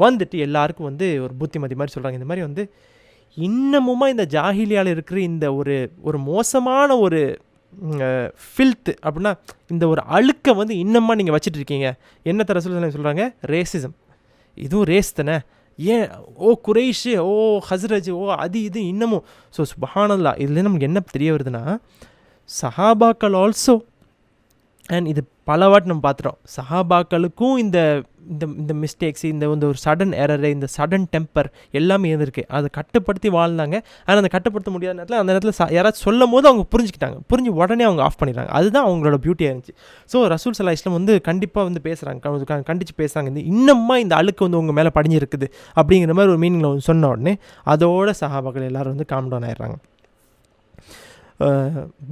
வந்துட்டு எல்லாருக்கும் வந்து ஒரு புத்திமதி மாதிரி சொல்கிறாங்க. இந்த மாதிரி வந்து இன்னமுமா இந்த ஜாஹிலியால் இருக்கிற இந்த ஒரு மோசமான ஒரு ஃபில்த்து அப்படின்னா இந்த ஒரு அழுக்கை வந்து இன்னமா நீங்கள் வச்சுட்டு இருக்கீங்க. என்னத்தை ரசூல் ஸல்லல்லாஹு அலைஹி வஸல்லம் சொல்கிறாங்க, ரேசிசம், இதுவும் ரேஸ் தானே, ஏன் ஓ குரைஷு ஓ ஹஸ்ரஜ் ஓ அது இது இன்னமும். ஸோ சுப்ஹானல்லாஹ் இதுலேருந்து நமக்கு என்ன தெரிய வருதுன்னா, சஹாபாக்கள் ஆல்சோ அண்ட் இது பல வாட்டி நம்ம பார்த்துட்டோம், சஹாபாக்களுக்கும் இந்த மிஸ்டேக்ஸ், இந்த ஒரு சடன் எரரு, இந்த சடன் டெம்பர் எல்லாமே இருந்திருக்கு. அதை கட்டுப்படுத்தி வாழ்ந்தாங்க. ஆனால் அந்த கட்டுப்படுத்த முடியாத நேரத்தில் அந்த நேரத்தில் யாராவது சொல்லும் போது அவங்க புரிஞ்சு உடனே அவங்க ஆஃப் பண்ணிடுறாங்க. அதுதான் அவங்களோட பியூட்டியாக இருந்துச்சு. ஸோ ரசூல் ஸல்லல்லாஹு அலைஹி வஸல்லம் வந்து கண்டிப்பாக வந்து பேசுகிறாங்க, கண்டித்து பேசுகிறாங்க, இந்த இன்னுமா இந்த அழுக்கு வந்து உங்கள் மேலே படிஞ்சிருக்குது அப்படிங்கிற மாதிரி ஒரு மீனிங்கில் வந்து சொன்ன உடனே அதோட சஹாபாக்கள் எல்லோரும் வந்து காம் டவுன் ஆயிடுறாங்க.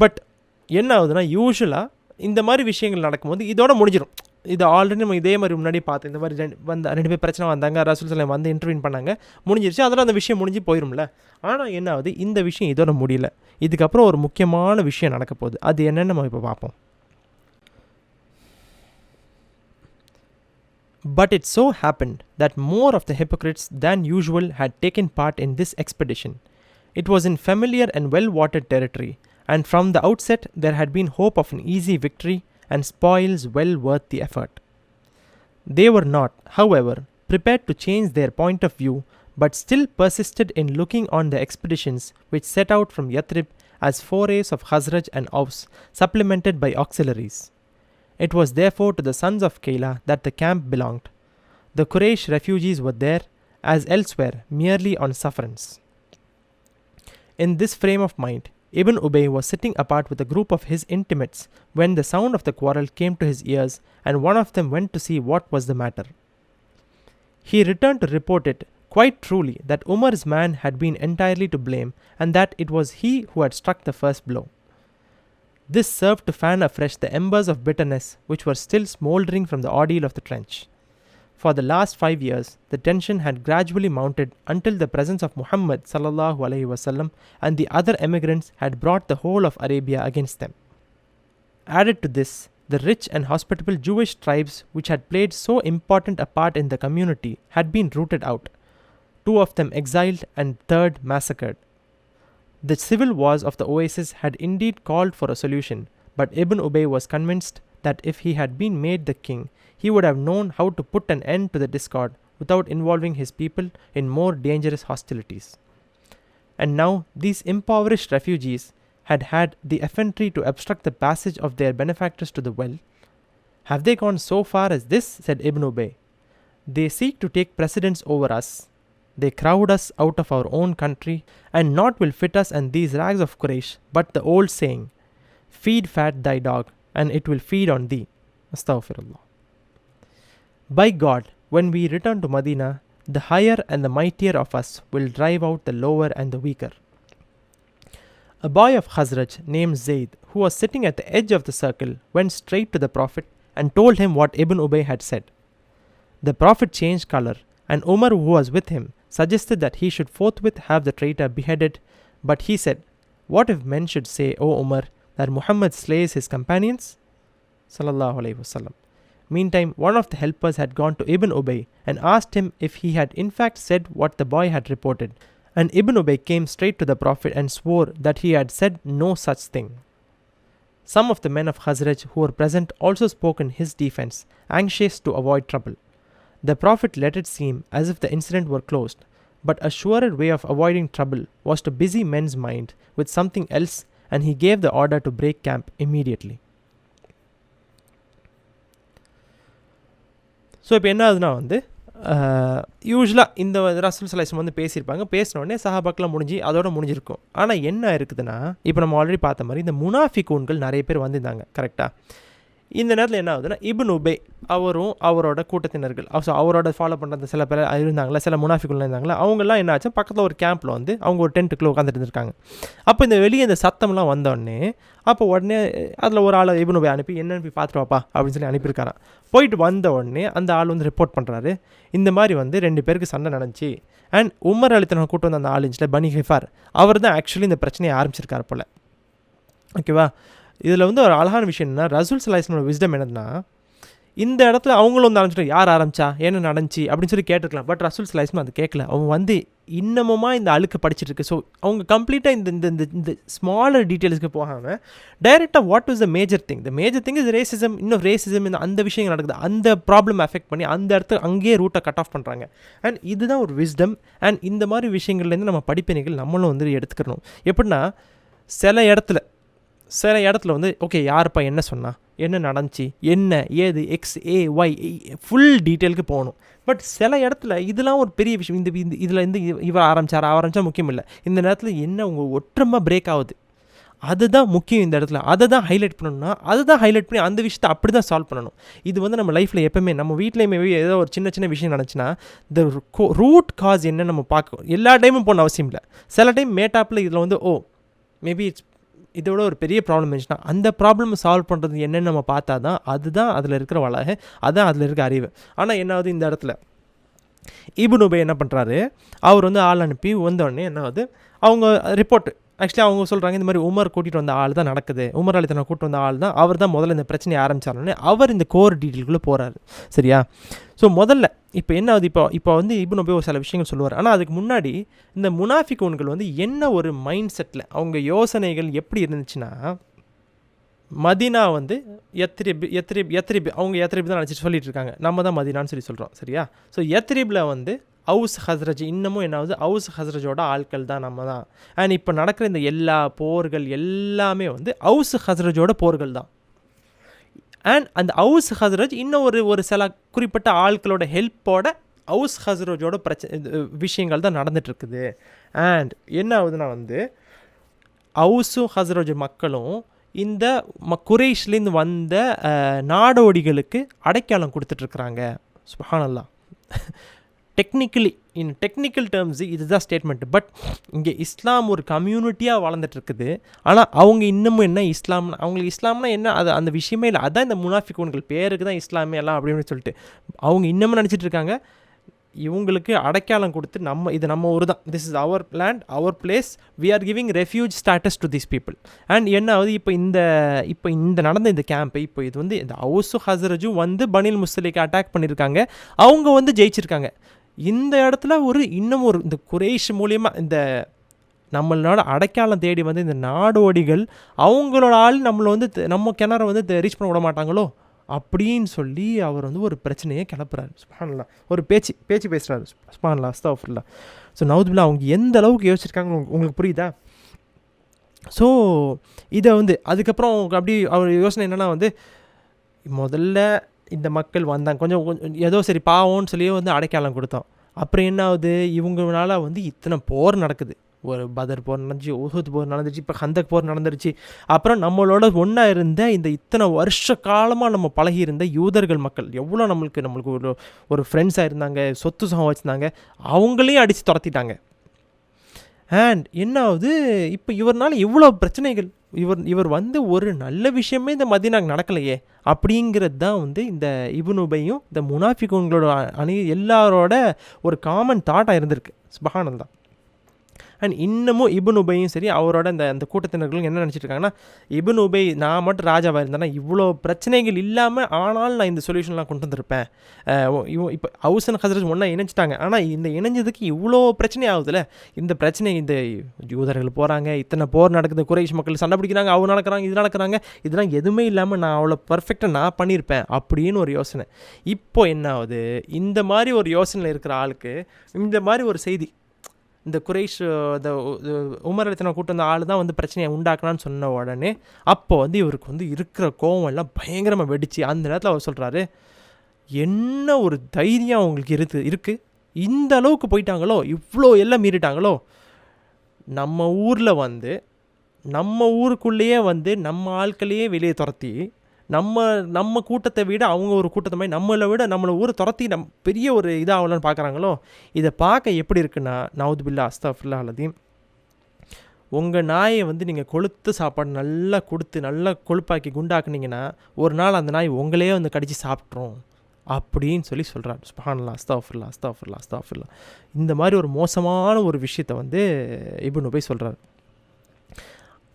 பட் என்ன ஆகுதுன்னா, யூஸ்வலாக இந்த மாதிரி விஷயங்கள் நடக்கும்போது இதோட முடிஞ்சிடும். இது ஆல்ரெடி நம்ம இதே மாதிரி முன்னாடி பார்த்தோம். இந்த மாதிரி 2 பேர் பிரச்சனை வந்தாங்க, ரசூல் ஸல்லல்லாஹு வந்து இன்டர்வியூன் பண்ணாங்க, முடிஞ்சிருச்சு, அதெல்லாம் அந்த விஷயம் முடிஞ்சு போயிடும்ல. ஆனால் என்ன ஆகுது, இந்த விஷயம் இதோட முடியல. இதுக்கப்புறம் ஒரு முக்கியமான விஷயம் நடக்க போகுது. அது என்னன்னு நம்ம இப்போ பார்ப்போம். But it so happened that more of the hypocrites than usual had taken part in this expedition. It was in familiar and well-watered territory, and from the outset there had been hope of an easy victory and spoils well worth the effort. They were not, however, prepared to change their point of view, but still persisted in looking on the expeditions which set out from Yathrib as forays of Khazraj and Aus, supplemented by auxiliaries. It was therefore to the sons of Kayla that the camp belonged. The Quraysh refugees were there, as elsewhere, merely on sufferance. In this frame of mind, Ibn Ubay was sitting apart with a group of his intimates when the sound of the quarrel came to his ears, and one of them went to see what was the matter. He returned to report it quite truly that Umar's man had been entirely to blame, and that it was he who had struck the first blow. This served to fan afresh the embers of bitterness which were still smouldering from the ordeal of the trench. For the last 5 years, the tension had gradually mounted until the presence of Muhammad sallallahu alaihi wasallam and the other emigrants had brought the whole of Arabia against them. Added to this, the rich and hospitable Jewish tribes which had played so important a part in the community had been rooted out, 2 of them exiled and 3rd massacred. The civil wars of the Oasis had indeed called for a solution, but Ibn Ubay was convinced that if he had been made the king, he would have known how to put an end to the discord without involving his people in more dangerous hostilities. And now these impoverished refugees had had the effrontery to obstruct the passage of their benefactors to the well. Have they gone so far as this? Said Ibn Ubay. They seek to take precedence over us. They crowd us out of our own country, and naught will fit us and these rags of Quraysh but the old saying, feed fat thy dog, and it will feed on thee. Astaghfirullah. By God, when we return to Medina, the higher and the mightier of us will drive out the lower and the weaker. A boy of Khazraj named Zayd, who was sitting at the edge of the circle, went straight to the Prophet and told him what Ibn Ubay had said. The Prophet changed color, and Umar, who was with him, suggested that he should forthwith have the traitor beheaded, but he said, what if men should say, O Umar, that Muhammad slays his companions? Sallallahu Alaihi Wasallam. Meantime, one of the helpers had gone to Ibn Ubay and asked him if he had in fact said what the boy had reported, and Ibn Ubay came straight to the Prophet and swore that he had said no such thing. Some of the men of Khazraj who were present also spoke in his defense, anxious to avoid trouble. The Prophet let it seem as if the incident were closed, but a surer way of avoiding trouble was to busy men's mind with something else, and he gave the order to break camp immediately. So இப்போ என்ன ஆகுதுன்னா வந்து யூஸ்வலாக இந்த ரசூல் ஸல்லல்லாஹு வந்து பேசியிருப்பாங்க, பேசினோடனே சஹாபாக்கெலாம் அதோட முடிஞ்சிருக்கும். ஆனால் என்ன இருக்குதுன்னா, இப்போ நம்ம ஆல்ரெடி பார்த்த மாதிரி இந்த முனாஃபிகூன்கள் நிறைய பேர் வந்திருந்தாங்க. கரெக்டாக இந்த நேரத்தில் என்ன ஆகுதுன்னா, இப்னு உபை அவரும் அவரோட கூட்டத்தினர்கள், ஸோ அவரோட ஃபாலோ பண்ணுற சில பேர் இருந்தாங்களா, சில முனாஃபிக்குள்ள இருந்தாங்களா, அவங்கெல்லாம் என்ன ஆச்சு, பக்கத்தில் ஒரு கேம்பில் வந்து அவங்க ஒரு டென்ட்டுக்குள்ளே உட்காந்துட்டு இருந்திருக்காங்க. அப்போ இந்த வெளியே இந்த சத்தம்லாம் வந்தோடனே அப்போ உடனே அதில் ஒரு ஆளை இப்னு உபை அனுப்பி என்னன்னு போய் பார்த்துட்டு வாப்பா அப்படின்னு சொல்லி அனுப்பியிருக்காரான். போயிட்டு வந்த உடனே அந்த ஆள் வந்து ரிப்போர்ட் பண்ணுறாரு, இந்த மாதிரி வந்து 2 பேருக்கு சண்டை நடந்துச்சு. அண்ட் உமர் அலித்தனை கூட்டு வந்த அந்த ஆள் இருந்துச்சுல பனி ஹிஃபார், அவர் தான் ஆக்சுவலி இந்த பிரச்சனையை ஆரம்பிச்சிருக்காரு போல். ஓகேவா? இதில் வந்து ஒரு அழகான விஷயம் என்னன்னா, ரசூல் ஸல்லல்லாஹு அலைஹி வஸல்லம் விஸ்டம் என்னன்னா, இந்த இடத்துல அவங்களும் வந்து ஆரம்பிச்சிட்டு யார் ஆரம்பிச்சா என்ன நடந்துச்சு அப்படின்னு சொல்லி கேட்டுருக்கலாம். பட் ரசூல் ஸல்லல்லாஹு அலைஹி வஸல்லம் அது கேட்கல. அவங்க வந்து இன்னமுமா இந்த அழுக்கு படிச்சுட்டு இருக்கு. ஸோ அவங்க கம்ப்ளீட்டாக இந்த ஸ்மாலர் டீட்டெயில்ஸ்க்கு போகாமல் டைரெக்டாக what is the major thing, the major thing is racism. இன்னும் ரேசிசம் இந்த அந்த விஷயங்கள் நடக்குது, அந்த ப்ராப்ளம் அஃபெக்ட் பண்ணி அந்த இடத்துல அங்கேயே ரூட்டை கட் ஆஃப் பண்ணுறாங்க. அண்ட் இதுதான் ஒரு விஸ்டம். அண்ட் இந்த மாதிரி விஷயங்கள்லேருந்து நம்ம படிப்பினைகள் நம்மளும் வந்து எடுத்துக்கணும். எப்படின்னா சில இடத்துல வந்து ஓகே யாருப்பா என்ன சொன்னா, என்ன நடந்துச்சு, என்ன ஏது XAY ஃபுல் டீட்டெயிலுக்கு போகணும். பட் சில இடத்துல இதெல்லாம் ஒரு பெரிய விஷயம். இதில் இவர் ஆரம்பித்தா முக்கியம் இல்லை. இந்த நேரத்தில் என்ன உங்கள் ஒற்றமாக பிரேக் ஆகுது, அதுதான் முக்கியம். இந்த இடத்துல அதை தான் ஹைலைட் பண்ணணும்னா அதை தான் ஹைலைட் பண்ணி அந்த விஷயத்தை அப்படி தான் சால்வ் பண்ணணும். இது வந்து நம்ம லைஃப்பில் எப்போவுமே நம்ம வீட்லேயுமே ஏதோ ஒரு சின்ன விஷயம் நினச்சின்னா இந்த ரூட் காஸ் என்ன நம்ம பார்க்க எல்லா டைமும் போகணும் அவசியம் இல்லை. சில டைம் மேட்டாப்பில் இதில் வந்து மேபி இதோட ஒரு பெரிய ப்ராப்ளம் இருந்துச்சுன்னா அந்த ப்ராப்ளம் சால்வ் பண்ணுறது என்னென்னு நம்ம பார்த்தா தான் அதுதான் அதில் இருக்கிற வளக, அதுதான் அதில் இருக்க அறிவு. ஆனால் என்னாவது இந்த இடத்துல இப்னு உபை என்ன பண்ணுறாரு, அவர் வந்து ஆள் அனுப்பி வந்தோடனே என்னாவது அவங்க ரிப்போர்ட்டு ஆக்சுவலி அவங்க சொல்கிறாங்க இந்த மாதிரி உமர் கூட்டிகிட்டு வந்த ஆள் தான் நடக்குது, உமர் அலித்தனை கூட்டிட்டு வந்த ஆள் தான், அவர் தான் முதல்ல இந்த பிரச்சனையை ஆரம்பித்தாருன்னு அவர் இந்த கோர் டீட்டெயிலுக்குள்ளே போகிறாரு. சரியா? ஸோ முதல்ல இப்போ என்ன ஆகுது, இப்போ வந்து இப்னு உபை ஒரு சில விஷயங்கள் சொல்லுவார். ஆனால் அதுக்கு முன்னாடி இந்த முனாஃபிகூன்கள் வந்து என்ன ஒரு மைண்ட் செட்டில் அவங்க யோசனைகள் எப்படி இருந்துச்சுன்னா, மதீனா வந்து யத்ரிப் அவங்க யத்ரிப் தான் நினச்சிட்டு சொல்லிட்டு இருக்காங்க, நம்ம தான் மதீனான்னு சொல்லி சொல்கிறோம். சரியா? ஸோ யத்ரிப்பில் வந்து அவுஸ் ஹஸ்ரஜ் இன்னமும் என்ன ஆகுது, அவுஸ் ஹஸ்ரஜோட ஆட்கள் தான் நம்ம தான். அண்ட் இப்போ நடக்கிற இந்த எல்லா போர்கள் எல்லாமே வந்து அவுஸ் ஹஸ்ரஜோட போர்கள் தான். அண்ட் அந்த அவுஸ் ஹஸ்ரஜ் இன்னும் ஒரு சில குறிப்பிட்ட ஆட்களோட ஹெல்ப்போட அவுஸ் ஹஸ்ரஜோட விஷயங்கள் தான் நடந்துகிட்ருக்குது. அண்ட் என்ன ஆகுதுன்னா வந்து அவுஸும் ஹஸ்ரஜ் மக்களும் இந்த குறைஷ்லேருந்து வந்த நாடோடிகளுக்கு அடைக்காலம் கொடுத்துட்ருக்குறாங்க. சுப்ஹானல்லாஹ். டெக்னிக்கல் டேர்ம்ஸ் இதுதான் ஸ்டேட்மெண்ட். பட் இங்கே இஸ்லாம் ஒரு கம்யூனிட்டியாக வளர்ந்துட்டுருக்குது. ஆனால் அவங்க இன்னமும் என்ன அவங்களுக்கு இஸ்லாம்னா என்ன அது அந்த விஷயமே இல்லை. அதுதான் இந்த முனாஃபிகூன்கள் பேருக்கு தான் இஸ்லாமே எல்லாம் அப்படின்னு சொல்லிட்டு அவங்க இன்னமும் நினச்சிட்டு இருக்காங்க இவங்களுக்கு அடைக்காலம் கொடுத்து இது நம்ம ஊர் தான், this is our land, our place, we are giving refuge status to these people. And என்ன ஆகுது, இப்போ இந்த நடந்த இந்த கேம்ப்பு, இப்போ இது வந்து இந்த அவுஸு ஹஸ்ரஜும் வந்து பனில் முஸ்தலிக்கு அட்டாக் பண்ணியிருக்காங்க, அவங்க வந்து ஜெயிச்சிருக்காங்க. இந்த இடத்துல இன்னும் இந்த குறைஷ் மூலியமாக இந்த நம்மளோட அடைக்காலம் தேடி வந்து இந்த நாடோடிகள் அவங்களோட ஆள் நம்மளை வந்து நம்ம கிணற வந்து ரீச் பண்ண விட மாட்டாங்களோ அப்படின்னு சொல்லி அவர் வந்து ஒரு பிரச்சனையே கிளப்புறாரு. சுப்ஹானல்லாஹ், ஒரு பேச்சு பேசுகிறாரு. சுப்ஹானல்லாஹ், அஸ்தக்ஃபிருல்லாஹ். ஸோ நவுதுபில்லா அவங்க எந்த அளவுக்கு யோசிச்சிருக்காங்க உங்களுக்கு புரியுதா? ஸோ இதை வந்து அதுக்கப்புறம் அப்படி அவர் யோசனை என்னென்னா வந்து, முதல்ல இந்த மக்கள் வந்தாங்க, கொஞ்சம் ஏதோ சரி பாவம்னு சொல்லி வந்து அடைக்காலம் கொடுத்தோம். அப்புறம் என்ன ஆகுது, இவங்களால வந்து இத்தனை போர் நடக்குது. ஒரு பதர் போர் நடந்துச்சு, உஹுத் போர் நடந்துச்சு, இப்போ ஹந்தக் போர் நடந்துருச்சு. அப்புறம் நம்மளோட ஒன்றா இருந்த இந்த இத்தனை வருஷ காலமாக நம்ம பழகி இருந்த யூதர்கள் மக்கள் எவ்வளோ நம்மளுக்கு ஒரு ஃப்ரெண்ட்ஸாக இருந்தாங்க, சொத்து சுகம் வச்சுருந்தாங்க, அவங்களையும் அடித்து துரத்திட்டாங்க. அண்ட் என்ன ஆகுது, இப்போ இவர்னால இவ்வளோ பிரச்சனைகள், இவர் வந்து ஒரு நல்ல விஷயமே இந்த மதீனாக்கு நடக்கலையே அப்படிங்கிறது தான் வந்து இந்த இப்னு உபையும் இந்த முனாஃபிகுங்களோட எல்லாரோட ஒரு காமன் தாட்டாக இருந்திருக்கு. சுப்ஹானல்லாஹ். அண்ட் இன்னமும் இப்னு உபையும் சரி, அவரோட அந்த கூட்டத்தினர்களும் என்ன நினச்சிட்டு இருக்காங்கன்னா, இப்னு உபை நான் மட்டும் ராஜாவாக இருந்தேன்னா இவ்வளோ பிரச்சனைகள் இல்லாமல் ஆனாலும் நான் இந்த சொல்யூஷன்லாம் கொண்டு வந்திருப்பேன். இப்போ ஹவுஸ் அண்ட் ஹஸ்ரஜ் ஒன்றா இணைஞ்சிட்டாங்க, ஆனால் இந்த இணைஞ்சதுக்கு இவ்வளோ பிரச்சனை ஆகுதுல்ல, இந்த பிரச்சனை இந்த யூதர்கள் போகிறாங்க, இத்தனை போர் நடக்குது, குறைஷ் மக்கள் சண்டை பிடிக்கிறாங்க, அவங்க நடக்கிறாங்க, இது நடக்கிறாங்க, இதெல்லாம் எதுவுமே இல்லாமல் நான் அவ்வளோ பர்ஃபெக்டாக நான் பண்ணியிருப்பேன் அப்படின்னு ஒரு யோசனை. இப்போ என்ன ஆகுது, இந்த மாதிரி ஒரு யோசனையில் இருக்கிற ஆளுக்கு இந்த மாதிரி ஒரு செய்தி, இந்த குறைஷ் இந்த உமர் அலித்தனை கூட்டு வந்த ஆள் தான் வந்து பிரச்சனையை உண்டாக்கலான்னு சொன்ன உடனே அப்போ வந்து இவருக்கு வந்து இருக்கிற கோவம் எல்லாம் பயங்கரமாக வெடிச்சு, அந்த நேரத்தில் அவர் சொல்கிறாரு, என்ன ஒரு தைரியம் அவங்களுக்கு இருக்குது, இந்த அளவுக்கு போயிட்டாங்களோ, இவ்வளோ எல்லாம் மீறிட்டாங்களோ, நம்ம ஊரில் வந்து நம்ம ஊருக்குள்ளேயே வந்து நம்ம ஆட்களையே வெளியே துரத்தி நம்ம கூட்டத்தை விட அவங்க ஒரு கூட்டத்தை மாதிரி நம்மளை ஊரை துரத்தி பெரிய ஒரு இதாகலன்னு பார்க்குறாங்களோ, இதை பார்க்க எப்படி இருக்குன்னா, நவுதுபில்லா அஸ்தக்ஃபிருல்லாஹ் அலதீம், உங்கள் நாயை வந்து நீங்கள் கொளுத்து சாப்பாடு நல்லா கொடுத்து நல்லா கொழுப்பாக்கி குண்டாக்குனீங்கன்னா ஒரு நாள் அந்த நாய் உங்களையே வந்து கடித்து சாப்பிட்றோம் அப்படின்னு சொல்லி சொல்கிறார். சுப்ஹானல்லாஹ், அஸ்தக்ஃபிருல்லாஹ், அஸ்தக்ஃபிருல்லாஹ், அஸ்தக்ஃபிருல்லாஹ். இந்த மாதிரி ஒரு மோசமான ஒரு விஷயத்தை வந்து இப்னு உபை சொல்கிறார்.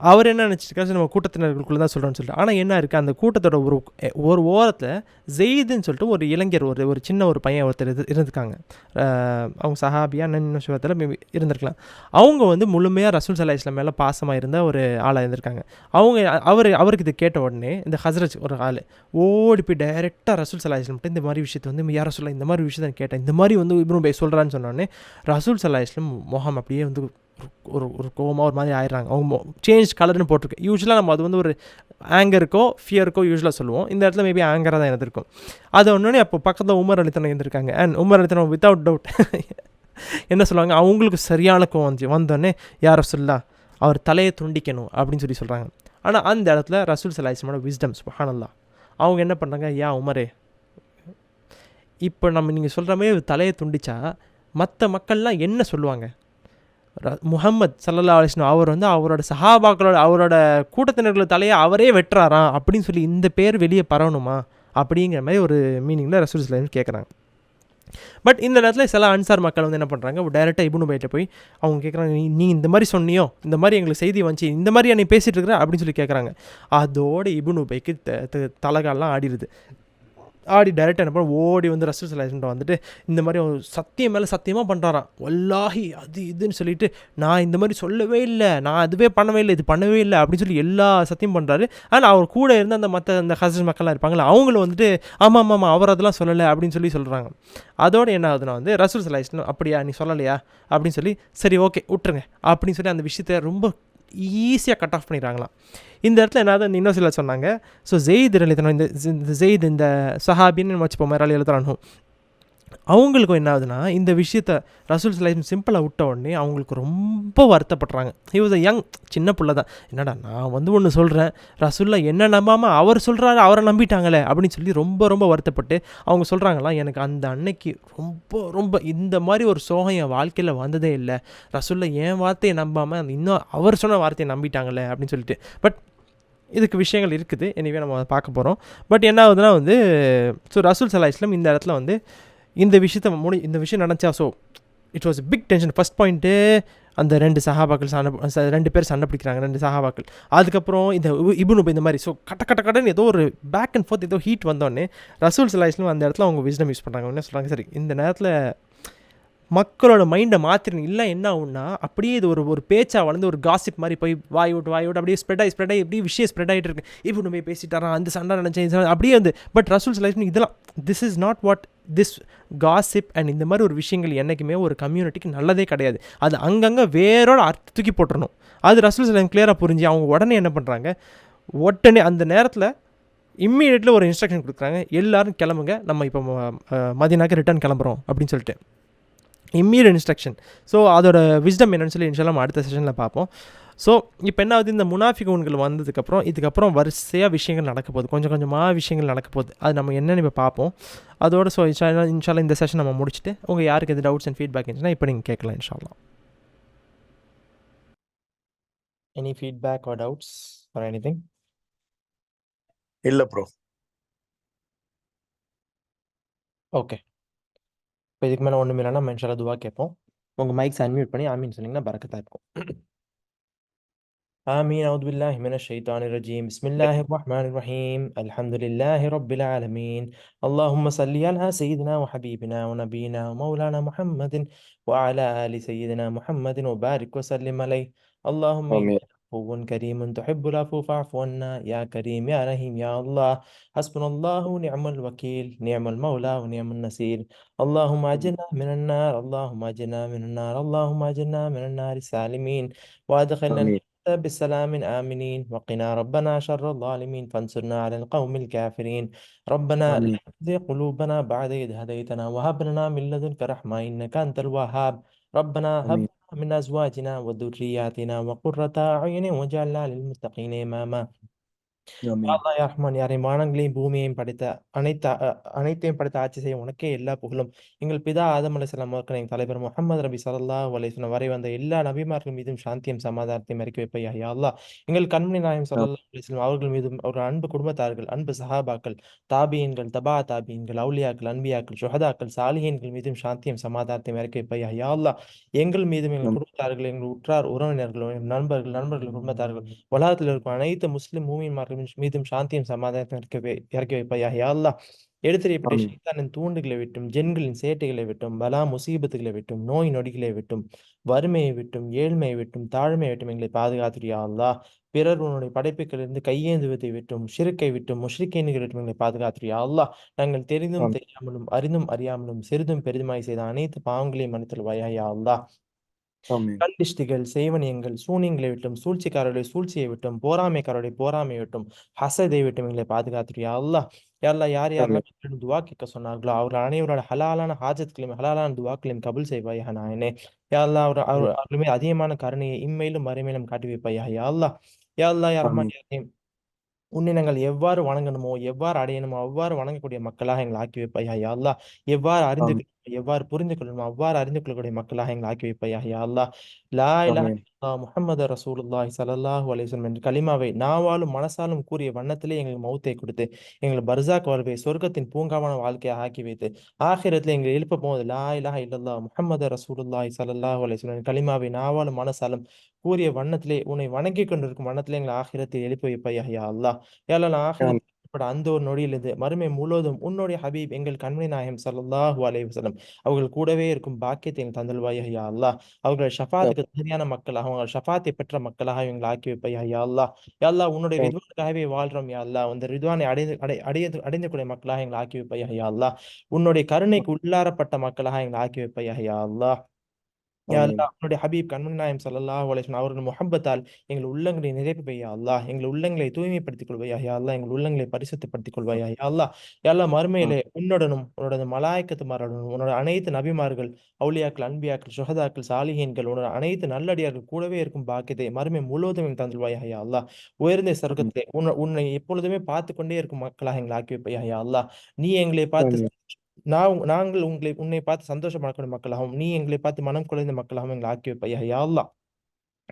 அவர் என்ன நினச்சிருக்காரு, நம்ம கூட்டத்தினர்களுக்குள்ளே தான் சொல்கிறோன்னு சொல்லிட்டு. ஆனால் என்ன இருக்குது, அந்த கூட்டத்தோட ஒரு ஓரத்தில் ஜெயிதுன்னு சொல்லிட்டு ஒரு இளைஞர், ஒரு சின்ன ஒரு பையன் ஒருத்தர் இருந்திருக்காங்க. அவங்க சஹாபியா இன்னும் விஷயத்தில் இருந்திருக்கலாம். அவங்க வந்து முழுமையாக ரசூல் ஸல்லல்லாஹு அலைஹி வஸல்லம் மேலே பாசமாக இருந்த ஒரு ஆளாக இருந்திருக்காங்க. அவருக்கு இது கேட்ட உடனே இந்த ஹஸ்ரஜ் ஒரு ஆள் ஓடி போய் டைரெக்டாக ரசூல் ஸல்லல்லாஹு அலைஹி வஸல்லம் இந்த மாதிரி விஷயத்தை வந்து யார் ரசூலுல்லாஹ் இந்த மாதிரி விஷயத்தை கேட்டேன், இந்த மாதிரி வந்து இப்னு உபை சொல்கிறான்னு சொன்னோடனே ரசூல் ஸல்லல்லாஹு அலைஹி வஸல்லம் முகம் அப்படியே வந்து ஒரு கோவமாக ஒரு மாதிரி ஆயிடுறாங்க. அவங்க சேஞ்ச் கலர்னு போட்டிருக்கு. யூஸ்வலாக நம்ம அது வந்து ஒரு ஆங்கருக்கோ ஃபியருக்கோ யூஸ்வலாக சொல்லுவோம். இந்த இடத்துல மேபி ஆங்கராக தான் இருந்திருக்கும். அது ஒன்று அப்போ பக்கத்தில் உமர் அலித்தனை இருந்திருக்காங்க. அண்ட் உமர் அலித்தனை வித்தவுட் டவுட் என்ன சொல்லுவாங்க, அவங்களுக்கு சரியான கோவம் வந்தோடனே யார் ரசூலுல்லாஹ் அவர் தலையை துண்டிக்கணும் அப்படின்னு சொல்லி சொல்கிறாங்க. ஆனால் அந்த இடத்துல ரசூல் ஸல்லல்லாஹு அலைஹி வஸல்லம் விஸ்டம், சுப்ஹானல்லாஹ், அவங்க என்ன பண்ணுறாங்க, உமரே, இப்போ நீங்கள் சொல்கிற மாதிரி தலையை துண்டிச்சா மற்ற மக்கள்லாம் என்ன சொல்லுவாங்க, முஹம்மத் ஸல்லல்லாஹு அலைஹி வஸல்லம் அவர் வந்து அவரோட சஹாபாக்களோட அவரோட கூட்டத்தினர்களோட தலையை அவரே வெட்டுறாராம் அப்படின்னு சொல்லி இந்த பேர் வெளியே பரவணுமா அப்படிங்கிற மாதிரி ஒரு மீனிங்கில் ரசூல் ஸல்லல்லாஹு அலைஹி வஸல்லம் கேட்குறாங்க. பட் இந்த நேரத்தில் சில அன்சார் மக்கள் வந்து என்ன பண்ணுறாங்க, டைரெக்டாக இப்னு உபைட்ட போய் அவங்க கேட்குறாங்க, நீ இந்த மாதிரி சொன்னியோ, இந்த மாதிரி எங்களுக்கு செய்தி வந்துச்சு, இந்த மாதிரி நீ பேசிகிட்டு இருக்கிற அப்படின்னு சொல்லி கேட்குறாங்க. அதோடு இப்னு உபைக்கு தலைகாலெலாம் ஆடிடுது. ஆடி டைரெக்டாக என்ன பண்ண ஓடி வந்து ரசூல் ஸல்லல்லாஹு அலைஹி வஸல்லம் வந்துட்டு இந்த மாதிரி சத்தியம் மேலே சத்தியமாக பண்ணுறாராம், வல்லாஹி அது இதுன்னு சொல்லிட்டு, நான் இந்த மாதிரி சொல்லவே இல்லை, நான் அதுவே பண்ணவே இல்லை, இது பண்ணவே இல்லை அப்படின்னு சொல்லி எல்லா சத்தியம் பண்ணுறாரு. ஆனால் அவர் கூட இருந்து அந்த ஹஸ்ரஜ் மக்கள்லாம் இருப்பாங்களே அவங்களும் வந்துட்டு ஆமாம் அவர் அதெல்லாம் சொல்லலை அப்படின்னு சொல்லி சொல்கிறாங்க. அதோடு என்ன ஆகுதுன்னா வந்து ரசூல் ஸல்லல்லாஹு அலைஹி வஸல்லம் அப்படியா நீ சொல்லலையா அப்படின்னு சொல்லி சரி ஓகே விட்டுருங்க அப்படின்னு சொல்லி அந்த விஷயத்தை ரொம்ப ஈஸியாக கட் ஆஃப் பண்ணிடுறாங்களாம். இந்த இடத்துல என்ன இன்னும் சில சொன்னாங்க. ஸோ ஜெயித் ரலியல்லாஹு இந்த ஜெயித் இந்த சஹாபின்னு வச்சுப்போம் ரலியல்லாஹு அவங்களுக்கும் என்ன ஆகுதுன்னா இந்த விஷயத்த ரசூல் ஸல்லல்லாஹு அலைஹி வஸல்லம் சிம்பிளாக விட்ட உடனே அவங்களுக்கு ரொம்ப வருத்தப்படுறாங்க. ஹி வாஸ் யங், சின்ன பிள்ளை தான். என்னடா நான் வந்து ஒன்று சொல்கிறேன், ரசூலுல்லாஹ் என்ன நம்பாமல் அவர் சொல்கிறாரு, அவரை நம்பிட்டாங்களே அப்படின்னு சொல்லி ரொம்ப ரொம்ப வருத்தப்பட்டு அவங்க சொல்கிறாங்களாம், எனக்கு அந்த அன்னைக்கு ரொம்ப ரொம்ப இந்த மாதிரி ஒரு சோகம் என் வாழ்க்கையில் வந்ததே இல்லை, ரசூலுல்லாஹ் என் வார்த்தையை நம்பாமல் இன்னும் அவர் சொன்ன வார்த்தையை நம்பிட்டாங்களே அப்படின்னு சொல்லிட்டு. பட் இதுக்கு விஷயங்கள் இருக்குது, எனிவே நம்ம அதை பார்க்க போகிறோம். பட் என்ன ஆகுதுன்னா வந்து ஸோ ரசூல் ஸல்லல்லாஹு அலைஹி வஸல்லம் இந்த இடத்துல வந்து இந்த விஷயம் நடந்துச்சா. So it was big tension. First point அந்த 2 சஹாபாக்கள் 2 பேர் சண்டை பிடிக்கிறாங்க, 2 சஹாபாக்கள். அதுக்கப்புறம் இந்த இப்னு உபை இந்த மாதிரி. ஸோ கடன்னு ஏதோ ஒரு பேக் அண்ட் ஃபோர்த் ஏதோ ஹீட் வந்தோடனே ரசூல் ஸல்லல்லாஹு அலைஹி வஸல்லம் அந்த இடத்துல அவங்க விஸ்டம் யூஸ் பண்ணுறாங்க. என்ன சொல்கிறாங்க, சரி இந்த நேரத்தில் மக்களோட மைண்டை மாற்றிடணும், இல்லை என்ன ஆகும்னா அப்படியே இது ஒரு பேச்சா வளர்ந்து ஒரு காசிப் மாதிரி போய் வாய் விட்டு அப்படியே ஸ்ப்ரெட் ஆகி அப்படியே விஷயம் ஸ்ப்ரெட் ஆகிட்டு இருக்கு. இப்போ நம்ம பேசிட்டாரான், அந்த சண்டை நினச்சேன் அப்படியே வந்து. பட் ரசூல் ஸல்லல்லாஹு அலைஹி வஸல்லம் இதெல்லாம் this is not what this gossip and இந்த மாதிரி ஒரு விஷயங்கள் என்றைக்குமே ஒரு கம்யூனிட்டிக்கு நல்லதே கிடையாது. அது அங்கங்கே வேரோட தூக்கி போட்டுறணும். அது ரசூல் ஸல்லல்லாஹு அலைஹி வஸல்லம் கிளியராக புரிஞ்சு அவங்க உடனே என்ன பண்ணுறாங்க, உடனே அந்த நேரத்தில் இம்மீடியட்லி ஒரு இன்ஸ்ட்ரக்ஷன் கொடுக்குறாங்க, எல்லாரும் கிளம்புங்க, நம்ம இப்போ மதினாக்கு ரிட்டர்ன் கிளம்புறோம் அப்படின்னு சொல்லிட்டு இம்மீடியட் இன்ஸ்ட்ரக்ஷன். ஸோ அதோட விஸ்டம் என்னன்னு சொல்லி இன்ஷால்லா நம்ம அடுத்த செஷனில் பார்ப்போம். ஸோ இப்போ என்ன ஆகுது, இந்த முனாஃபிகூன்கள் வந்ததுக்கப்புறம் இதுக்கப்புறம் வரிசையாக விஷயங்கள் நடக்க போகுது, கொஞ்சம் கொஞ்சமாக விஷயங்கள் நடக்க போகுது. அது நம்ம என்னென்னு இப்போ பார்ப்போம். அதோட ஸோ இன்ஷால்லா இந்த செஷன் நம்ம முடிச்சுட்டு உங்கள் யாருக்கு எது டவுட்ஸ் அண்ட் ஃபீட்பேக் இருந்துச்சுன்னா இப்போ நீங்கள் கேட்கலாம் இன்ஷால்லா. Any feedback or doubts or anything? இல்ல ப்ரோ. ஓகே, இப்போ இதுக்கு மேலே ஒன்றும் இல்லைன்னா நம்ம இன்ஷால்லா துவா கேட்போம். உங்கள் மைக்ஸ் அன்மியூட் பண்ணி ஆமீன் சொன்னீங்கன்னா பரக்கத்தாக இருக்கும். آمين. أعوذ بالله من الشيطان الرجيم. بسم الله الرحمن الرحيم. الحمد لله رب العالمين. اللهم صل على سيدنا وحبيبنا ونبينا ومولانا محمد وعلى آل سيدنا محمد وبارك وسلم عليه. اللهم آمين. إنك عفو كريم تحب العفو فاعف عنا يا كريم يا رحيم يا الله. حسبنا الله ونعم الوكيل، نعم المولى ونعم النصير. اللهم أجرنا من النار، اللهم أجرنا من النار، اللهم أجرنا من النار السالمين، وأدخلنا آمين. بسلام آمنين، وقنا ربنا شر الظالمين، فانصرنا على القوم الكافرين. ربنا لا آمين. تزغ قلوبنا بعد إذ هديتنا وهب لنا من لدنك رحمة إنك أنت الوهاب. ربنا هب آمين. لنا من أزواجنا وذرياتنا وقرة أعين واجعلنا للمتقين إماما. آمين. அல்லாஹ் யா ரஹ்மான் யா ரஹீம், வானங்களையும் பூமியையும் படைத்த அனைத்தையும் படைத்த ஆட்சி செய்ய உனக்கே எல்லா புகழும். எங்கள் பிதா ஆதம் அலைஹிஸ்ஸலாம் அவர்கள் எங்கள் தலைவர் முஹம்மது நபி ஸல்லல்லாஹு அலைஹி வஸல்லம் வரை வந்த எல்லா நபிமார்கள் மீதும் சாந்தியும் சமாதானத்தையும் இறக்கி வைப்பையா யா அல்லாஹ். எங்கள் கண்மணி நாயகம் ஸல்லல்லாஹு அலைஹி வஸல்லம் அவர்கள் மீதும் ஒரு அன்பு குடும்பத்தார்கள், அன்பு சஹாபாக்கள், தாபியீன்கள், தபா தாபியீன்கள், அவுலியாக்கள், அன்பியாக்கள், சுஹதாக்கள், சாலிஹீன்கள் மீதும் சாந்தியும் சமாதானத்தையும் இறக்கி வைப்பையா யா அல்லாஹ். எங்கள் மீதும் எங்கள் குடும்பத்தார்கள், எங்கள் உற்றார் உறவினர்கள், நண்பர்கள் குடும்பத்தார்கள், உலகத்தில் இருக்கும் அனைத்து முஸ்லிம் மூமின்மார்கள் மீதும் சாந்தியும் சமாதானத்தையும் இறக்கி வைப்பாயா யா அல்லாஹ். எடுத்துரையப்பட்ட ஆமீன். ஷைத்தானின் தூண்டுகளை விட்டும், ஜென்களின் சேட்டைகளை விட்டும், பலா முசீபத்துகளை விட்டும், நோய் நொடிகளை விட்டும், வறுமையை விட்டும், ஏழ்மையை விட்டும், தாழ்மையை விட்டும் எங்களை பாதுகாத்துடு யா அல்லாஹ். பிறர் உன்னுடைய படைப்புகளிலிருந்து கையேந்துவதை விட்டும், ஷிர்க்கை விட்டும், முஷ்ரிக்கீன்களை விட்டும் எங்களை பாதுகாத்துடு யா அல்லாஹ். நாங்கள் தெரிந்தும் ஆமீன். தெரியாமலும் அறிந்தும் அறியாமலும் சிறிதும் பெரிதுமாய் செய்த அனைத்து பாவங்களையும் மன்னித்தருள்வாயா யா அல்லாஹ். ஆமீன். கல்லிஷ்டிகள், செய்வனியங்கள், சூனியங்களை விட்டும், சூழ்ச்சிக்காரருடைய சூழ்ச்சியை விட்டும், போராமைக்காரருடைய போராமையை விட்டும், ஹசதை விட்டும் எங்களை பாதுகாத்துடு யா அல்லாஹ். யா அல்லாஹ், யார் யாரெல்லாம் ஆமீன். எங்களிடம் துவா கேட்க சொன்னார்களோ அவர்கள் அனைவரோட ஹலாலான ஹாஜத்களையும் ஹலாலான துவாக்களையும் கபுல் செய்வாயா நாயனே. யா அல்லாஹ், அவர்களுமே அதிகமான கருணையை இம்மையிலும் மறுமையிலும் காட்டி வைப்பாயா யா அல்லாஹ். யா அல்லாஹ் யா ரஹ்மான் ஆமீன். யா ரஹீம், உன்னை நாங்கள் எவ்வாறு வணங்கணுமோ எவ்வாறு அடையணுமோ அவ்வாறு வணங்கக்கூடிய மக்களாக எங்களை ஆக்கி வைப்பாயா யா அல்லாஹ். எவ்வாறு அறிந்து ஆமீன். எவ்வாறு புரிந்து கொள்ளணுமோ அவ்வாறு அறிந்து கொள்ளக்கூடிய மக்களாக எங்களை ஆக்கி வைப்பாயா யா அல்லாஹ். லா இலாஹ ஆமீன். இல்லல்லாஹ் முஹம்மது ரசூலுல்லாஹி ஸல்லல்லாஹு அலைஹி வஸல்லம் என்ற கலிமாவை நாவாலும் மனசாலும் கூறிய வண்ணத்திலே எங்களுக்கு மௌத்தை கொடுத்து எங்கள் பர்சாக் வாழ்வை சொர்க்கத்தின் பூங்காவான வாழ்க்கையாக ஆக்கி வைத்து ஆகிரத்தில் எங்களை எழுப்ப போது லா இலாஹ இல்லல்லாஹ் முஹம்மது ரசூலுல்லாஹி ஸல்லல்லாஹு அலைஹி வஸல்லம் என்ற கலிமாவை நாவாலும் மனசாலும் கூறிய வண்ணத்திலே உன்னை வணங்கி கொண்டிருக்கும் வண்ணத்திலே எங்களை ஆகிரத்தை எழுப்பி வைப்பாயா யா அல்லாஹ். யா அல்லாஹ், ஆமீன். ஆகிரத்தில் அந்த ஒரு நொடியிலிருந்து மறுமை முழுவதும் உன்னுடைய ஹபீப் எங்கள் கண்மணி நாயகம் ஸல்லல்லாஹு அலைஹி வஸல்லம் அவர்கள் கூடவே இருக்கும் பாக்கியத்தை எங்கள் தந்தல்வாயா யா அல்லாஹ். அவர்கள் ஷஃபாத்துக்கு தகுதியான மக்களாக, அவங்க ஷஃபாத்தை பெற்ற மக்களாக எங்களை ஆக்கி வைப்பாயா யா அல்லாஹ். யா அல்லாஹ், உன்னுடைய ரிதுவானுக்காகவே வாழ்றோம் யா அல்லாஹ். அந்த ரிதுவானை அடையக்கூடிய மக்களாக எங்களை ஆக்கி வைப்பாயா யா அல்லாஹ். உன்னுடைய கருணைக்கு உள்ளாரப்பட்ட மக்களாக எங்களை ஆக்கி வைப்பாயா யா அல்லாஹ். யா ஆமீன். அல்லாஹ், உன்னுடைய ஹபீப் கண்மணி நாயகம் ஸல்லல்லாஹு அலைஹி வஸல்லம் அவர்கள் முஹப்பத்தால் எங்கள் உள்ளங்களை நிறைவு யா அல்லாஹ். எங்கள் உள்ளங்களை தூய்மைப்படுத்திக் கொள்வாயா யா அல்லாஹ். எங்கள் உள்ளங்களை பரிசுத்தப்படுத்திக் கொள்வாயா யா அல்லாஹ். யா அல்லாஹ், மறுமையிலே உன்னுடனும் உன்னோட மலாய்க்கத்துமாருடனும் உன்னோட அனைத்து நபிமார்கள், அவுலியாக்கள், அன்பியாக்கள், சுஹதாக்கள், சாலிஹீன்கள், உன்னோட அனைத்து நல்லடியார்கள் கூடவே இருக்கும் பாக்கியத்தை மறுமை முழுவதும் எங்கள் தந்துள்வாயா யா அல்லாஹ். உயர்ந்த சொர்க்கத்திலே உன்னை எப்பொழுதுமே பார்த்து கொண்டே இருக்கும் மக்களாக எங்களை ஆக்கி வைப்பாயா யா அல்லாஹ். நீ எங்களை பார்த்து ஆமீன். நாங்கள் உன்னை பார்த்து சந்தோஷப்படக்கூடிய மக்களாகவும் நீ எங்களை பார்த்து மனம் குலைந்த மக்களாகவும் எங்களை ஆக்கி வைப்பாயா யா அல்லாஹ்.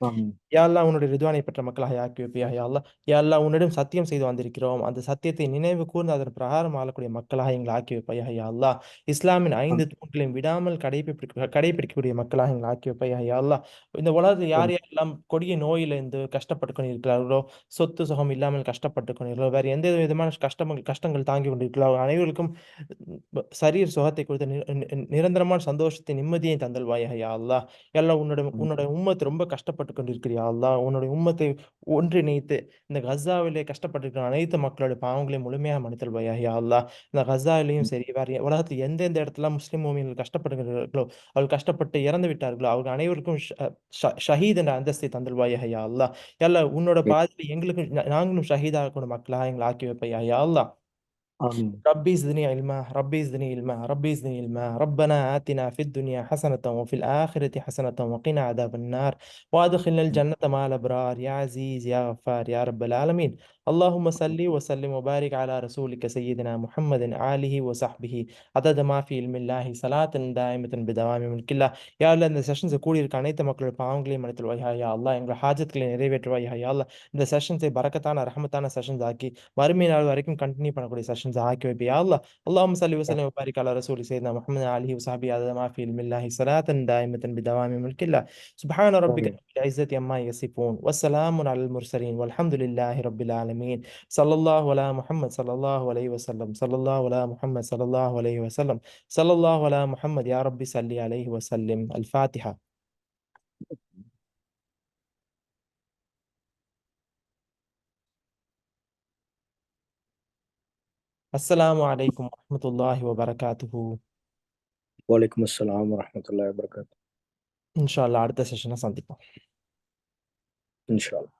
ஆமீன். யா அல்லாஹ் உன்னுடைய ரிதுவானை பெற்ற மக்களாக ஆக்கி வைப்பியா யா அல்லாஹ். யா அல்லாஹ் உன்னிடம் சத்தியம் செய்து வந்திருக்கிறோம், அந்த சத்தியத்தை நினைவு கூர்ந்து அதன் பிரகாரம் ஆளக்கூடிய மக்களாக எங்களை ஆக்கி வைப்பாயா யா அல்லாஹ். இஸ்லாமின் 5 தூண்களையும் விடாமல் கடைபிடிக்கக்கூடிய மக்களாக எங்களை ஆக்கி வைப்பாயா யா அல்லாஹ். இந்த உலகத்தில் யார் ஆமீன். யாரெல்லாம் கொடிய நோயிலிருந்து கஷ்டப்பட்டு கொண்டிருக்கிறார்களோ, சொத்து சுகம் இல்லாமல் கஷ்டப்பட்டு கொண்டிருக்கிறோம், வேறு எந்த விதமான கஷ்டங்கள் தாங்கி கொண்டிருக்கிறார்களோ அனைவருக்கும் சரீர் சுகத்தை கொடுத்து நிரந்தரமான சந்தோஷத்தை நிம்மதியை தந்தல்வாயா யா அல்லாஹ். எல்லாம் உன்னோட உம்மத்து ரொம்ப கஷ்டப்பட்டு கொண்டிருக்கிறியா அல்லாஹ். உன்னுடைய உம்மத்தை ஒன்றிணைத்து இந்த கசாவிலே கஷ்டப்பட்டிருக்கிற அனைத்து மக்களுடைய பாவங்களையும் முழுமையாக மன்னித்தல்வாயா யா அல்லாஹ். இந்த கசாவிலையும் சரி, வேறு உலகத்தில் எந்தெந்த இடத்துல முஸ்லிம் மூமின்கள் கஷ்டப்படுகிறார்களோ, அவர்கள் கஷ்டப்பட்டு இறந்து விட்டார்களோ, அவர்கள் அனைவருக்கும் ஷஹீத் என்ற அந்தஸ்தை தந்தல்வாயா யா அல்லாஹ். எல்லாம் உன்னோட பாதையில் எங்களுக்கும் நாங்களும் ஷஹீதாக கூட மக்களாக எங்களை ஆக்கி வைப்பையா யா அல்லாஹ். ஆமீன். ربي زدني علما، ربي زدني علما، ربي زدني علما. ربنا آتنا في الدنيا حسنة وفي الآخرة حسنة وقنا عذاب النار، وأدخلنا الجنة مع الأبرار يا عزيز يا غفار يا رب العالمين. اللهم صل وسلم وبارك على رسولك سيدنا محمد آله وصحبه عدد ما في علم الله صلاة دائمة بدوام ملك الله. யா அல்லாஹ் இந்த செஷன்ஸை கூடியிருக்க அனைத்து மக்களோட பாவங்களையும் மன்னித்துள்வாயா யா அல்லாஹ். எங்களை ஹாஜத்துக்களை நிறைவேற்றுவாயா யா அல்லாஹ். இந்த செஷன்ஸை பரக்கத்தான ரஹமத்தான செஷன்ஸ் ஆக்கி மறுமை நாள் வரைக்கும் கண்டினியூ பண்ணக்கூடிய செஷன்ஸ் ஆக்கி வைப்பியா யா அல்லாஹ். اللهم صل وسلم وبارك على رسول سيدنا محمد عليه وصحبه عدد ما في علم الله صلاة دائمة بدوام ملك الله. سبحان ربك ஆமீன். رب العزة عما يصفون والسلام على المرسلين والحمد لله رب العالمين. صلى الله على محمد صلى الله عليه وسلم، صلى الله على محمد صلى الله عليه وسلم، صلى الله على محمد يا رب صل عليه وسلم. الفاتحة. السلام عليكم ورحمة الله وبركاته. வலைக்கும் அஸ்ஸலாம் வரஹ்மத்துல்லாஹி வபரகாத்துஹு. إن شاء الله அடுத்த செஷனை சந்திப்போம். இன்ஷா அல்லாஹ்.